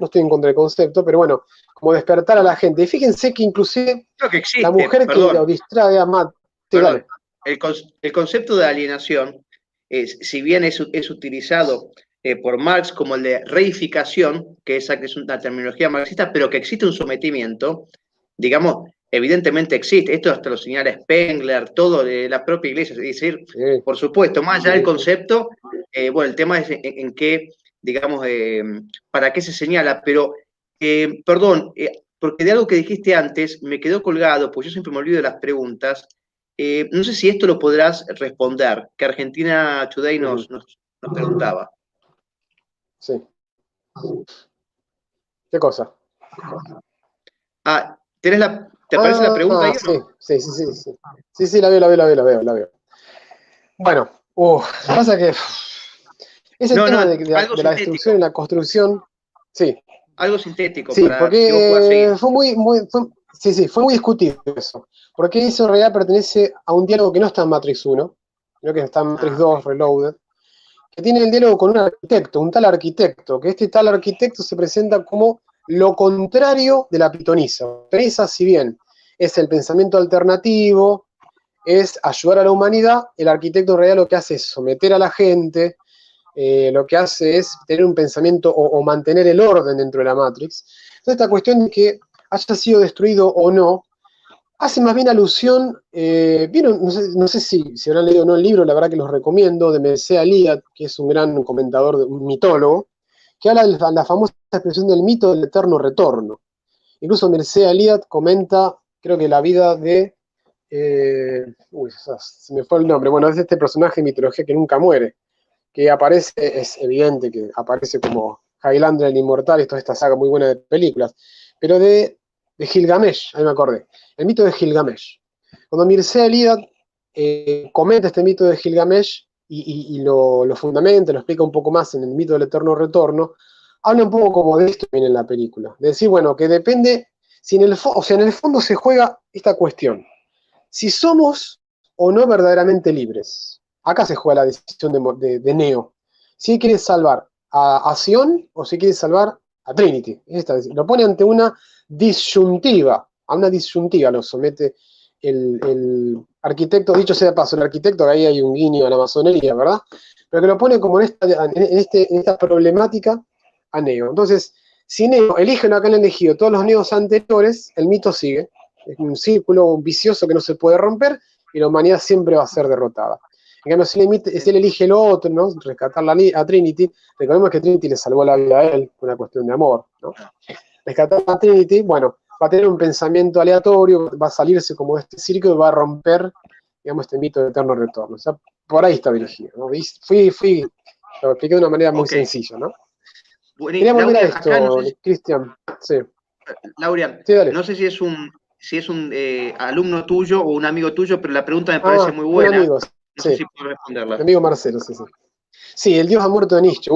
pero bueno, como despertar a la gente. Y fíjense que inclusive que existe, la mujer que lo distrae a Matt. Sí, dale. El concepto de alienación, si bien es utilizado por Marx como el de reificación, que es una terminología marxista, pero que existe un sometimiento, digamos, evidentemente existe. Esto hasta lo señala Spengler, todo de la propia iglesia. Es decir, sí, por supuesto, más allá del concepto, bueno, el tema es en qué, digamos, para qué se señala, pero, perdón, porque de algo que dijiste antes me quedó colgado, pues yo siempre me olvido de las preguntas. No sé si esto lo podrás responder, que Argentina Today nos preguntaba. Sí. ¿Qué cosa? Ah, ¿te aparece la pregunta ahí o no? Sí. Sí, la veo. Bueno, pasa que ese tema de la destrucción y la construcción, sí. Algo sintético, sí, para porque que vos puedas seguir. Fue muy discutido eso. Porque eso en realidad pertenece a un diálogo que no está en Matrix 1, sino que está en Matrix 2, Reloaded, que tiene el diálogo con un arquitecto, un tal arquitecto, que este tal arquitecto se presenta como lo contrario de la pitonisa. La pitonisa, si bien es el pensamiento alternativo, es ayudar a la humanidad, el arquitecto en realidad lo que hace es someter a la gente, lo que hace es tener un pensamiento o mantener el orden dentro de la Matrix. Entonces, esta cuestión de que haya sido destruido o no, hace más bien alusión, ¿vieron? No sé si habrán leído o no el libro, la verdad que los recomiendo, de Mircea Eliade, que es un gran comentador, un mitólogo, que habla de la famosa expresión del mito del eterno retorno. Incluso Mircea Eliade comenta, creo que la vida de se me fue el nombre. Bueno, es este personaje de mitología que nunca muere, que aparece, es evidente que aparece como Highlander el Inmortal, y toda esta saga muy buena de películas, pero de Gilgamesh, ahí me acordé, el mito de Gilgamesh. Cuando Mircea Eliade comenta este mito de Gilgamesh y lo fundamenta, lo explica un poco más en el mito del eterno retorno, habla un poco como de esto en la película, de decir, bueno, que depende, si en el fondo se juega esta cuestión, si somos o no verdaderamente libres. Acá se juega la decisión de Neo. Si quiere salvar a Sion o si quiere salvar a Trinity. Lo pone ante una disyuntiva. A una disyuntiva lo somete el arquitecto, dicho sea de paso, el arquitecto, que ahí hay un guiño a la masonería, ¿verdad? Pero que lo pone como en esta problemática a Neo. Entonces, si Neo elige una que han elegido todos los Neos anteriores, el mito sigue. Es un círculo vicioso que no se puede romper y la humanidad siempre va a ser derrotada. En cambio, si él elige lo otro, ¿no? Rescatar a Trinity, recordemos que Trinity le salvó la vida a él, por una cuestión de amor, ¿no? Rescatar a Trinity, bueno, va a tener un pensamiento aleatorio, va a salirse como de este círculo y va a romper, digamos, este mito de eterno retorno. O sea, por ahí está dirigido, ¿no? Lo expliqué de una manera muy sencilla, ¿no? Bueno, Quería volver a Laurian, esto, no sé Cristian. Sí. Laurian, Sí, dale. no sé si es un alumno tuyo o un amigo tuyo, pero la pregunta me parece muy buena. Un amigo, no sí. sé si puedo responderla. Mi amigo Marcelo, sí. Sí, el dios ha muerto de Nietzsche.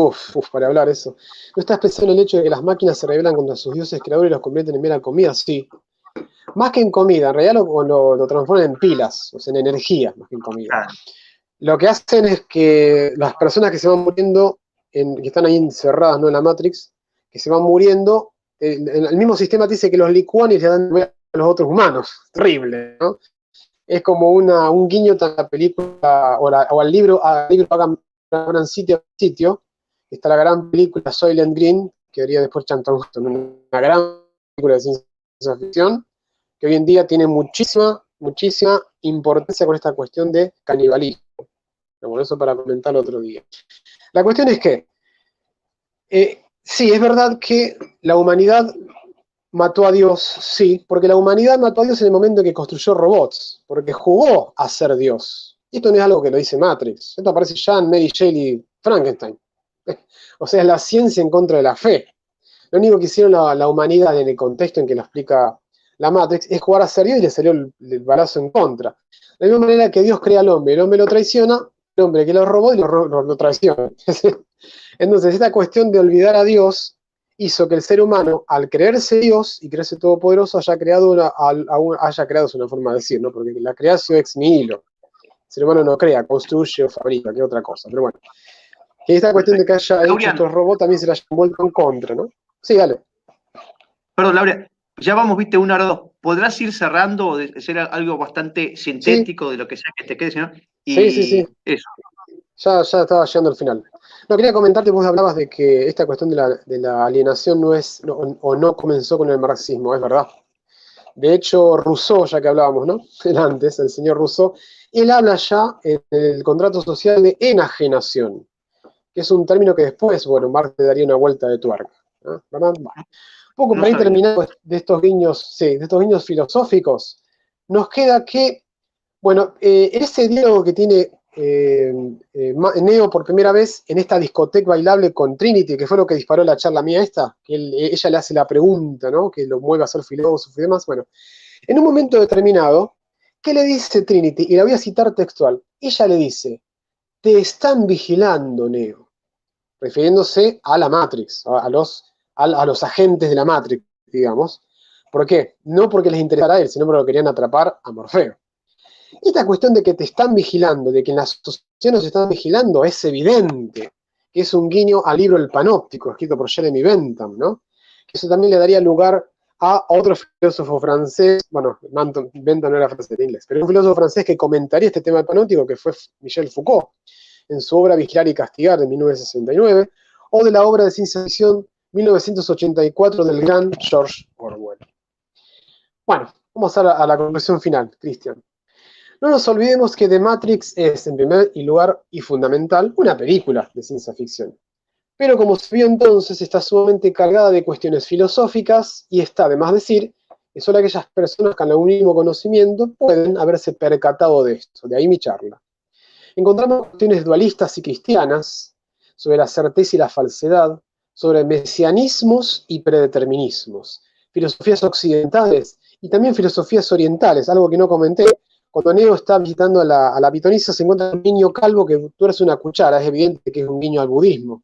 Para hablar eso. ¿No está expresando el hecho de que las máquinas se rebelan contra sus dioses creadores y los convierten en mera comida? Sí. Más que en comida, en realidad lo transforman en pilas, o sea, en energía, más que en comida. Claro. Lo que hacen es que las personas que se van muriendo, que están ahí encerradas, ¿no? En la Matrix, que se van muriendo, el mismo sistema te dice que los licúan y le dan a los otros humanos. Terrible, ¿no? Es como un guiño a la película o al libro Hagan un sitio. Está la gran película Soylent Green, que haría después Charlton Heston, una gran película de ciencia ficción, que hoy en día tiene muchísima importancia con esta cuestión de canibalismo. Pero bueno, eso para comentarlo otro día. La cuestión es que, sí, es verdad que la humanidad mató a Dios, sí, porque la humanidad mató a Dios en el momento en que construyó robots, porque jugó a ser Dios. Y esto no es algo que lo dice Matrix, esto aparece ya en Mary Shelley Frankenstein. O sea, es la ciencia en contra de la fe. Lo único que hicieron la humanidad en el contexto en que lo explica la Matrix es jugar a ser Dios y le salió el balazo en contra. De la misma manera que Dios crea al hombre, el hombre lo traiciona, el hombre que lo robó y lo traiciona. Entonces, esta cuestión de olvidar a Dios hizo que el ser humano, al creerse Dios y creerse todopoderoso, haya creado es una forma de decir, ¿no? Porque la creación ex nihilo. El ser humano no crea, construye o fabrica, que otra cosa. Pero bueno, que esta cuestión de que haya hecho estos robots también se la hayan vuelto en contra, ¿no? Sí, dale. Perdón, Laura, ya vamos, viste, 1 hora 2. ¿Podrás ir cerrando o ser algo bastante sintético de lo que sea que te quede, señor? Sí. Eso. Ya estaba llegando al final. No, quería comentarte, vos hablabas de que esta cuestión de la alienación no comenzó con el marxismo, es verdad. De hecho, Rousseau, ya que hablábamos, ¿no? Antes, el señor Rousseau, él habla ya en el contrato social de enajenación, que es un término que después, bueno, Marx le daría una vuelta de tuerca, ¿no? ¿Verdad? Bueno, un poco No para ir sabía. terminando de estos guiños filosóficos, nos queda que, bueno, ese diálogo que tiene Neo por primera vez en esta discoteca bailable con Trinity, que fue lo que disparó la charla mía esta, que ella le hace la pregunta, ¿no? Que lo mueve a ser filósofo y demás. Bueno, en un momento determinado, ¿qué le dice Trinity? Y la voy a citar textual. Ella le dice, te están vigilando, Neo, refiriéndose a la Matrix, a los agentes de la Matrix, digamos. ¿Por qué? No porque les interesara a él, sino porque querían atrapar a Morfeo. Esta cuestión de que te están vigilando, de que en la sociedad nos están vigilando, es evidente que es un guiño al libro El Panóptico, escrito por Jeremy Bentham, ¿no? Eso también le daría lugar a otro filósofo francés, bueno, Bentham no era francés, era inglés, pero un filósofo francés que comentaría este tema del panóptico, que fue Michel Foucault, en su obra Vigilar y Castigar, de 1969, o de la obra de ciencia ficción 1984 del gran George Orwell. Bueno, vamos a la conclusión final, Cristian. No nos olvidemos que The Matrix es, en primer lugar y fundamental, una película de ciencia ficción. Pero como se vio entonces, está sumamente cargada de cuestiones filosóficas y está, de más decir, y solo aquellas personas con algún mínimo conocimiento pueden haberse percatado de esto, de ahí mi charla. Encontramos cuestiones dualistas y cristianas sobre la certeza y la falsedad, sobre mesianismos y predeterminismos, filosofías occidentales y también filosofías orientales, algo que no comenté. Cuando Neo está visitando a la pitonisa, se encuentra un niño calvo que tuerce una cuchara, es evidente que es un guiño al budismo.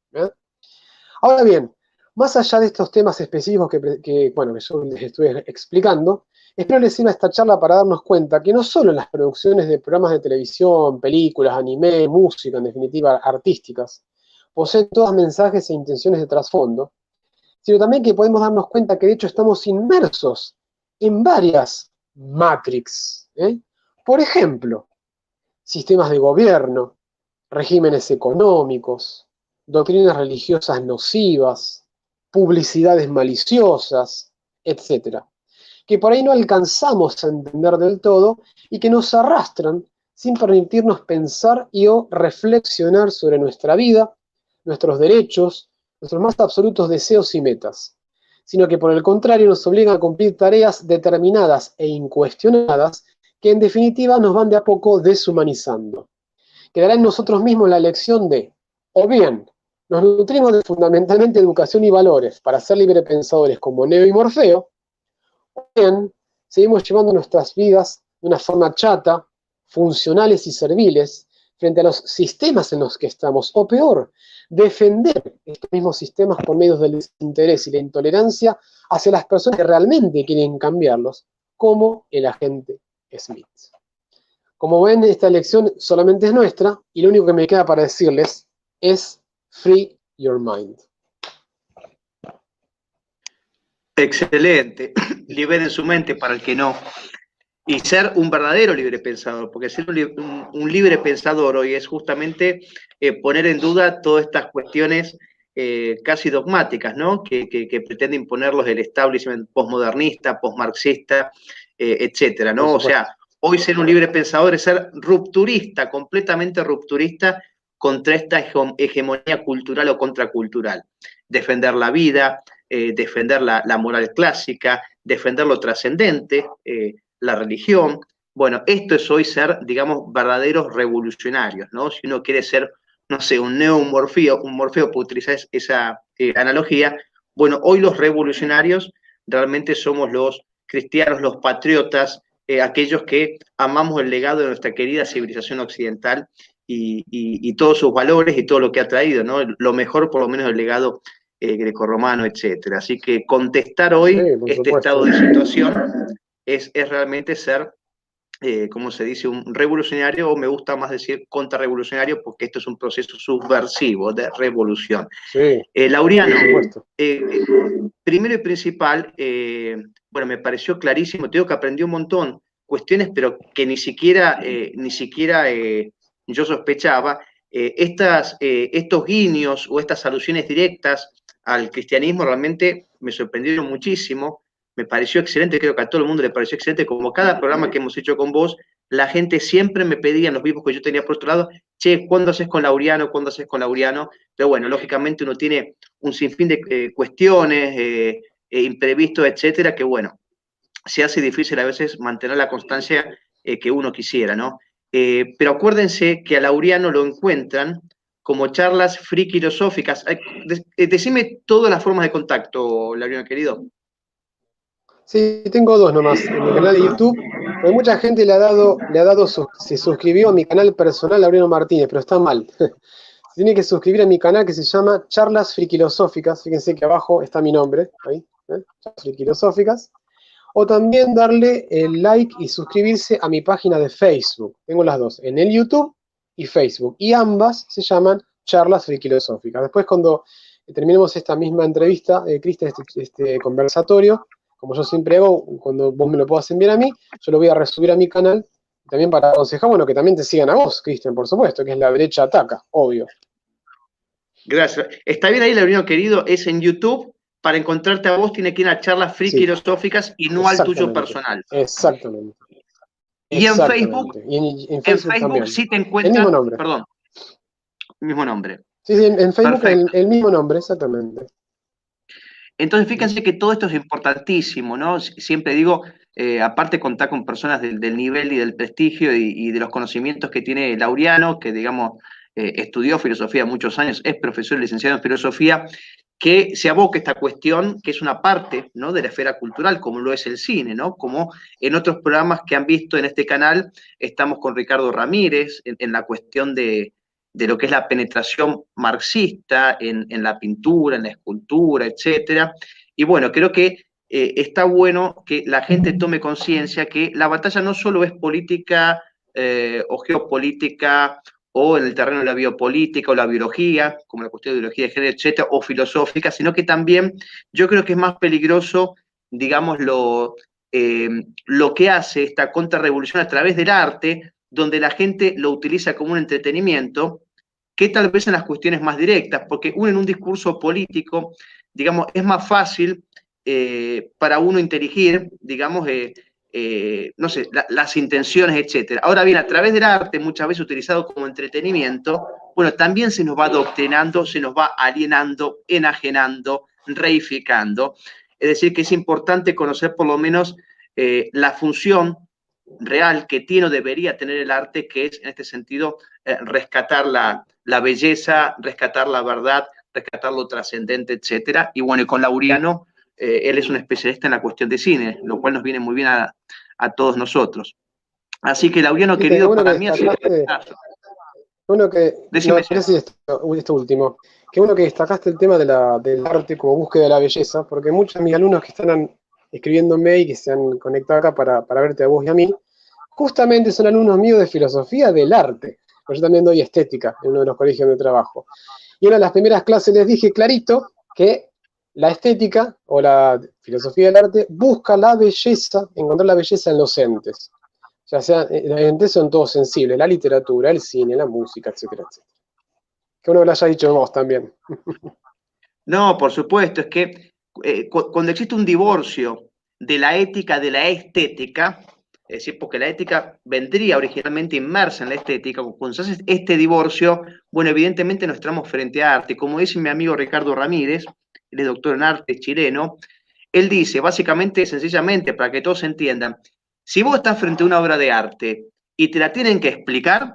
Ahora bien, más allá de estos temas específicos que yo les estuve explicando, espero les sirva esta charla para darnos cuenta que no solo en las producciones de programas de televisión, películas, anime, música, en definitiva, artísticas, poseen todas mensajes e intenciones de trasfondo, sino también que podemos darnos cuenta que de hecho estamos inmersos en varias Matrix. Por ejemplo, sistemas de gobierno, regímenes económicos, doctrinas religiosas nocivas, publicidades maliciosas, etcétera, que por ahí no alcanzamos a entender del todo y que nos arrastran sin permitirnos pensar y o reflexionar sobre nuestra vida, nuestros derechos, nuestros más absolutos deseos y metas, sino que por el contrario nos obligan a cumplir tareas determinadas e incuestionadas que en definitiva nos van de a poco deshumanizando. Quedará en nosotros mismos la elección de, o bien, nos nutrimos de fundamentalmente educación y valores para ser librepensadores como Neo y Morfeo, o bien, seguimos llevando nuestras vidas de una forma chata, funcionales y serviles, frente a los sistemas en los que estamos, o peor, defender estos mismos sistemas por medio del desinterés y la intolerancia hacia las personas que realmente quieren cambiarlos, como el agente Smith. Como ven, esta elección solamente es nuestra, y lo único que me queda para decirles es free your mind. Excelente. Liberen su mente para el que no. Y ser un verdadero libre pensador, porque ser un libre pensador hoy es justamente poner en duda todas estas cuestiones casi dogmáticas, ¿no? Que pretende imponerlos el establishment postmodernista, postmarxista, etcétera, ¿no? O sea, hoy ser un libre pensador es ser rupturista, completamente rupturista contra esta hegemonía cultural o contracultural. Defender la vida, defender la moral clásica, defender lo trascendente, la religión. Bueno, esto es hoy ser, digamos, verdaderos revolucionarios, ¿no? Si uno quiere ser, no sé, un Morfeo para utilizar esa analogía, bueno, hoy los revolucionarios realmente somos los cristianos, los patriotas, aquellos que amamos el legado de nuestra querida civilización occidental y todos sus valores y todo lo que ha traído, ¿no? Lo mejor, por lo menos, el legado grecorromano, etcétera. Así que contestar hoy este estado de situación es realmente ser, como se dice, un revolucionario, o me gusta más decir contrarrevolucionario, porque esto es un proceso subversivo de revolución. Sí, Laureano, primero y principal, bueno, me pareció clarísimo, te digo que aprendí un montón, cuestiones, pero que ni siquiera yo sospechaba. Estos guiños o estas alusiones directas al cristianismo realmente me sorprendieron muchísimo, me pareció excelente, creo que a todo el mundo le pareció excelente, como cada programa que hemos hecho con vos, la gente siempre me pedía en los vivos que yo tenía por otro lado, che, ¿cuándo haces con Laureano? ¿Cuándo haces con Laureano? Pero bueno, lógicamente uno tiene un sinfín de cuestiones, imprevistos, etcétera, que bueno, se hace difícil a veces mantener la constancia que uno quisiera, ¿no? Pero acuérdense que a Laureano lo encuentran como charlas frikilosóficas. Decime todas las formas de contacto, Laureano querido. Sí, tengo dos nomás, en mi canal de YouTube, porque mucha gente se suscribió a mi canal personal, Laureano Martínez, pero está mal. Se tiene que suscribir a mi canal que se llama Charlas Frikilosóficas, fíjense que abajo está mi nombre, ahí, Charlas Frikilosóficas, o también darle el like y suscribirse a mi página de Facebook, tengo las dos, en el YouTube y Facebook, y ambas se llaman Charlas Frikilosóficas. Después cuando terminemos esta misma entrevista, Cristian, este conversatorio, como yo siempre hago, cuando vos me lo puedas enviar a mí, yo lo voy a resubir a mi canal, también para aconsejar, bueno, que también te sigan a vos, Cristian, por supuesto, que es La Derecha Ataca, obvio. Gracias. Está bien ahí, Laureano querido, es en YouTube. Para encontrarte a vos tiene que ir a charlas frikilosóficas y no al tuyo personal. Exactamente. Y en Facebook, en Facebook también. sí te encuentran, el mismo nombre. Perdón, el mismo nombre. Sí, en Facebook el mismo nombre, exactamente. Entonces, fíjense que todo esto es importantísimo, ¿no? Siempre digo, aparte contar con personas del nivel y del prestigio y de los conocimientos que tiene Laureano, que digamos, estudió filosofía muchos años, es profesor y licenciado en filosofía, que se aboque esta cuestión, que es una parte, ¿no?, de la esfera cultural, como lo es el cine, ¿no? Como en otros programas que han visto en este canal, estamos con Ricardo Ramírez, en la cuestión de lo que es la penetración marxista en la pintura, en la escultura, etcétera. Y bueno, creo que está bueno que la gente tome conciencia que la batalla no solo es política o geopolítica o en el terreno de la biopolítica o la biología, como la cuestión de biología de género, etcétera, o filosófica, sino que también yo creo que es más peligroso, digamos, lo que hace esta contrarrevolución a través del arte, donde la gente lo utiliza como un entretenimiento, que tal vez en las cuestiones más directas, porque uno en un discurso político, digamos, es más fácil para uno inteligir, digamos, no sé, las intenciones, etcétera. Ahora bien, a través del arte, muchas veces utilizado como entretenimiento, bueno, también se nos va adoctrinando, se nos va alienando, enajenando, reificando. Es decir, que es importante conocer por lo menos la función real que tiene o debería tener el arte, que es, en este sentido, rescatar la belleza, rescatar la verdad, rescatar lo trascendente, etcétera. Y bueno, y con Laureano, él es un especialista en la cuestión de cine, lo cual nos viene muy bien a todos nosotros. Así que, Laureano, Cristian, qué querido, bueno que para mí ha sido un destacaste, placer. bueno que, Decime, no, no sé si esto último, qué bueno que destacaste el tema del arte como búsqueda de la belleza, porque muchos de mis alumnos que están escribiéndome y que se han conectado acá para verte a vos y a mí, justamente son alumnos míos de filosofía del arte, porque yo también doy estética en uno de los colegios donde trabajo. Y en una de las primeras clases les dije clarito que la estética o la filosofía del arte busca la belleza, encontrar la belleza en los entes. Ya sea, los entes son todos sensibles, la literatura, el cine, la música, etcétera, etcétera. Que uno lo haya dicho vos también. No, por supuesto, es que cuando existe un divorcio de la ética de la estética, es decir, porque la ética vendría originalmente inmersa en la estética, cuando se hace este divorcio, bueno, evidentemente nos estamos frente a arte. Como dice mi amigo Ricardo Ramírez, él es doctor en arte chileno, él dice, básicamente, sencillamente, para que todos entiendan, si vos estás frente a una obra de arte y te la tienen que explicar,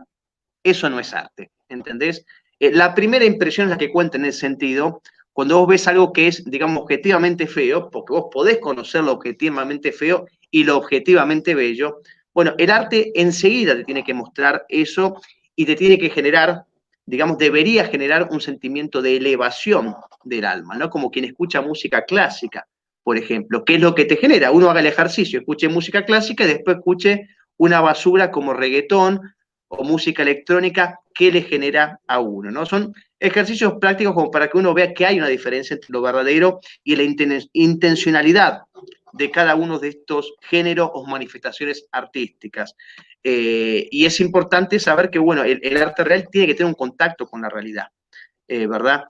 eso no es arte, ¿entendés? La primera impresión es la que cuenta en ese sentido, cuando vos ves algo que es, digamos, objetivamente feo, porque vos podés conocer lo objetivamente feo y lo objetivamente bello, bueno, el arte enseguida te tiene que mostrar eso y te tiene que generar, digamos, debería generar un sentimiento de elevación del alma, ¿no? Como quien escucha música clásica, por ejemplo, ¿qué es lo que te genera? Uno haga el ejercicio, escuche música clásica y después escuche una basura como reggaetón o música electrónica, ¿qué le genera a uno? ¿No? Son ejercicios prácticos como para que uno vea que hay una diferencia entre lo verdadero y la intencionalidad de cada uno de estos géneros o manifestaciones artísticas. Y es importante saber que, bueno, el arte real tiene que tener un contacto con la realidad, ¿verdad?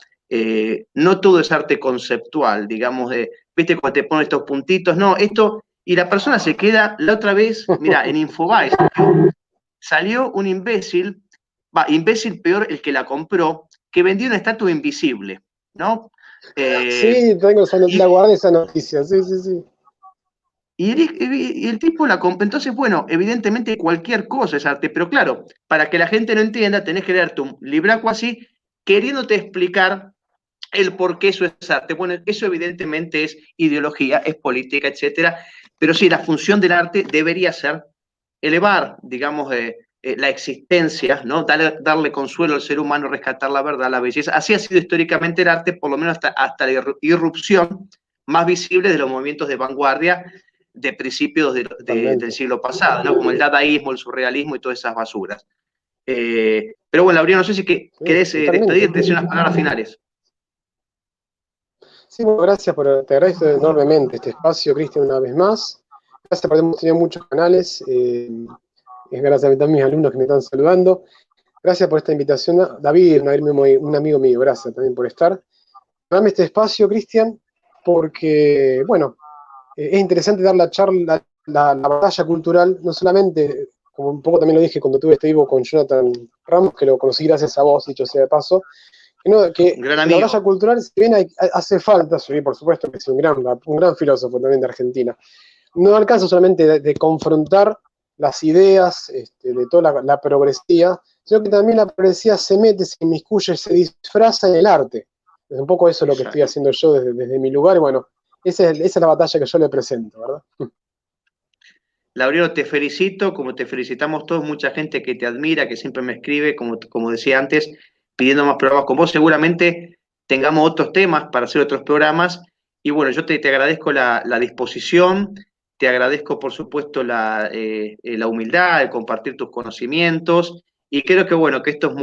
No todo es arte conceptual, digamos, viste cuando te ponen estos puntitos, no, esto, y la persona se queda, la otra vez, mira, en Infobae salió un imbécil, imbécil peor el que la compró, que vendió una estatua invisible, ¿no? Sí, la guardé esa noticia, sí, sí, sí. Y el tipo la compró. Entonces, bueno, evidentemente cualquier cosa es arte, pero claro, para que la gente no entienda, tenés que leerte un libraco así, queriéndote explicar el por qué eso es arte. Bueno, eso evidentemente es ideología, es política, etcétera, pero sí, la función del arte debería ser elevar, digamos, la existencia, ¿no? Darle consuelo al ser humano, rescatar la verdad, la belleza. Así ha sido históricamente el arte, por lo menos hasta la irrupción más visible de los movimientos de vanguardia de principios del siglo pasado, ¿no? Como el dadaísmo, el surrealismo y todas esas basuras. Pero bueno, Laureano, no sé si querés despedirte, decir unas palabras finales. Sí, bueno, gracias te agradezco enormemente este espacio, Cristian, una vez más. Gracias por hemos tenido muchos canales. Es gracias a también mis alumnos que me están saludando. Gracias por esta invitación. David, un amigo mío, gracias también por estar. Dame este espacio, Cristian, porque, bueno, es interesante dar la charla, la batalla cultural, no solamente, como un poco también lo dije cuando tuve este vivo con Jonathan Ramos, que lo conocí gracias a vos, dicho sea de paso, Que Un gran la amigo. batalla cultural, si bien hace falta, sí, por supuesto que es un gran filósofo también de Argentina, no alcanza solamente de confrontar las ideas de toda la progresía, sino que también la progresía se mete, se inmiscuye, se disfraza en el arte. Es un poco eso lo que estoy Exacto. haciendo yo desde mi lugar, y bueno, esa es la batalla que yo le presento, ¿verdad? Laureano, te felicito, como te felicitamos todos, mucha gente que te admira, que siempre me escribe, como decía antes, pidiendo más programas con vos. Seguramente tengamos otros temas para hacer otros programas. Y bueno, yo te agradezco la disposición, te agradezco, por supuesto, la humildad, el compartir tus conocimientos. Y creo que, bueno, que esto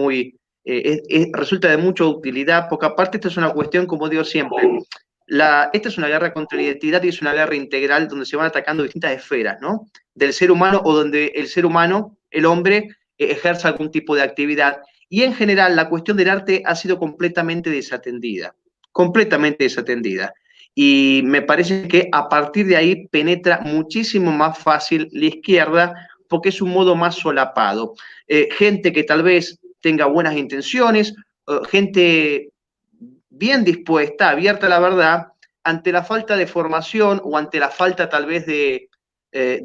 es resulta de mucha utilidad, porque aparte esta es una cuestión, como digo siempre, esta es una guerra contra la identidad y es una guerra integral donde se van atacando distintas esferas, ¿no? Del ser humano o donde el ser humano, el hombre, ejerce algún tipo de actividad. Y en general la cuestión del arte ha sido completamente desatendida, completamente desatendida. Y me parece que a partir de ahí penetra muchísimo más fácil la izquierda porque es un modo más solapado. Gente que tal vez tenga buenas intenciones, gente bien dispuesta, abierta a la verdad, ante la falta de formación o ante la falta tal vez de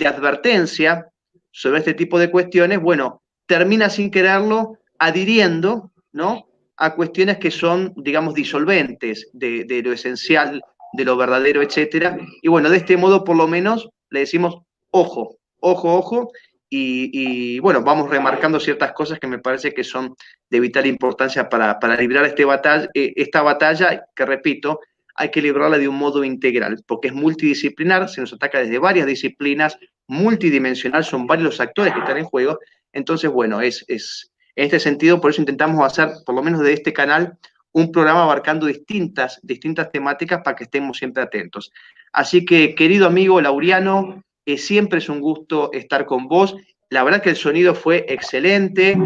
advertencia sobre este tipo de cuestiones, bueno, termina sin quererlo adhiriendo, ¿no?, a cuestiones que son, digamos, disolventes de lo esencial, de lo verdadero, etcétera. Y bueno, de este modo, por lo menos, le decimos, ojo, ojo, ojo, y bueno, vamos remarcando ciertas cosas que me parece que son de vital importancia para librar esta batalla, que repito, hay que librarla de un modo integral, porque es multidisciplinar, se nos ataca desde varias disciplinas, multidimensional, son varios los actores que están en juego. Entonces, bueno, en este sentido, por eso intentamos hacer, por lo menos de este canal, un programa abarcando distintas temáticas para que estemos siempre atentos. Así que, querido amigo Laureano, siempre es un gusto estar con vos. La verdad que el sonido fue excelente,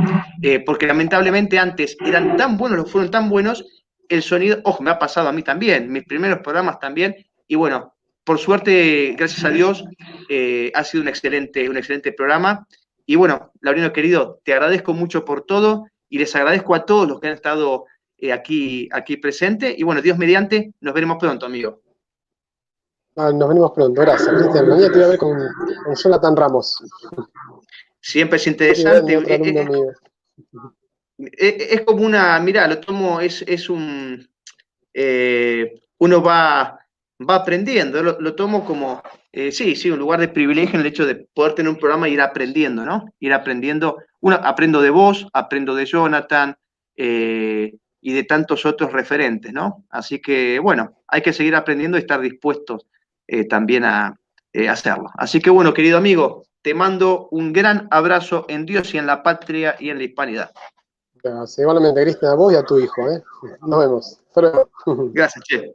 porque lamentablemente antes fueron tan buenos, el sonido, ojo, me ha pasado a mí también, mis primeros programas también, y bueno, por suerte, gracias a Dios, ha sido un excelente programa. Y bueno, Laureano querido, te agradezco mucho por todo y les agradezco a todos los que han estado aquí presentes. Y bueno, Dios mediante, nos veremos pronto, amigo. Nos venimos pronto, gracias, Cristian. Mañana te voy a ver con Jonathan Ramos. Siempre es Muy grande, interesante. otro alumno mío. Es como mirá, lo tomo, uno va aprendiendo, lo tomo como, sí, un lugar de privilegio en el hecho de poder tener un programa e ir aprendiendo, ¿no? Ir aprendiendo, aprendo de vos, aprendo de Jonathan y de tantos otros referentes, ¿no? Así que, bueno, hay que seguir aprendiendo y estar dispuestos también a hacerlo. Así que, bueno, querido amigo, te mando un gran abrazo en Dios y en la patria y en la hispanidad. Igualmente, Cristian, a vos y a tu hijo, ¿eh? Nos vemos. Hasta luego. Gracias, che.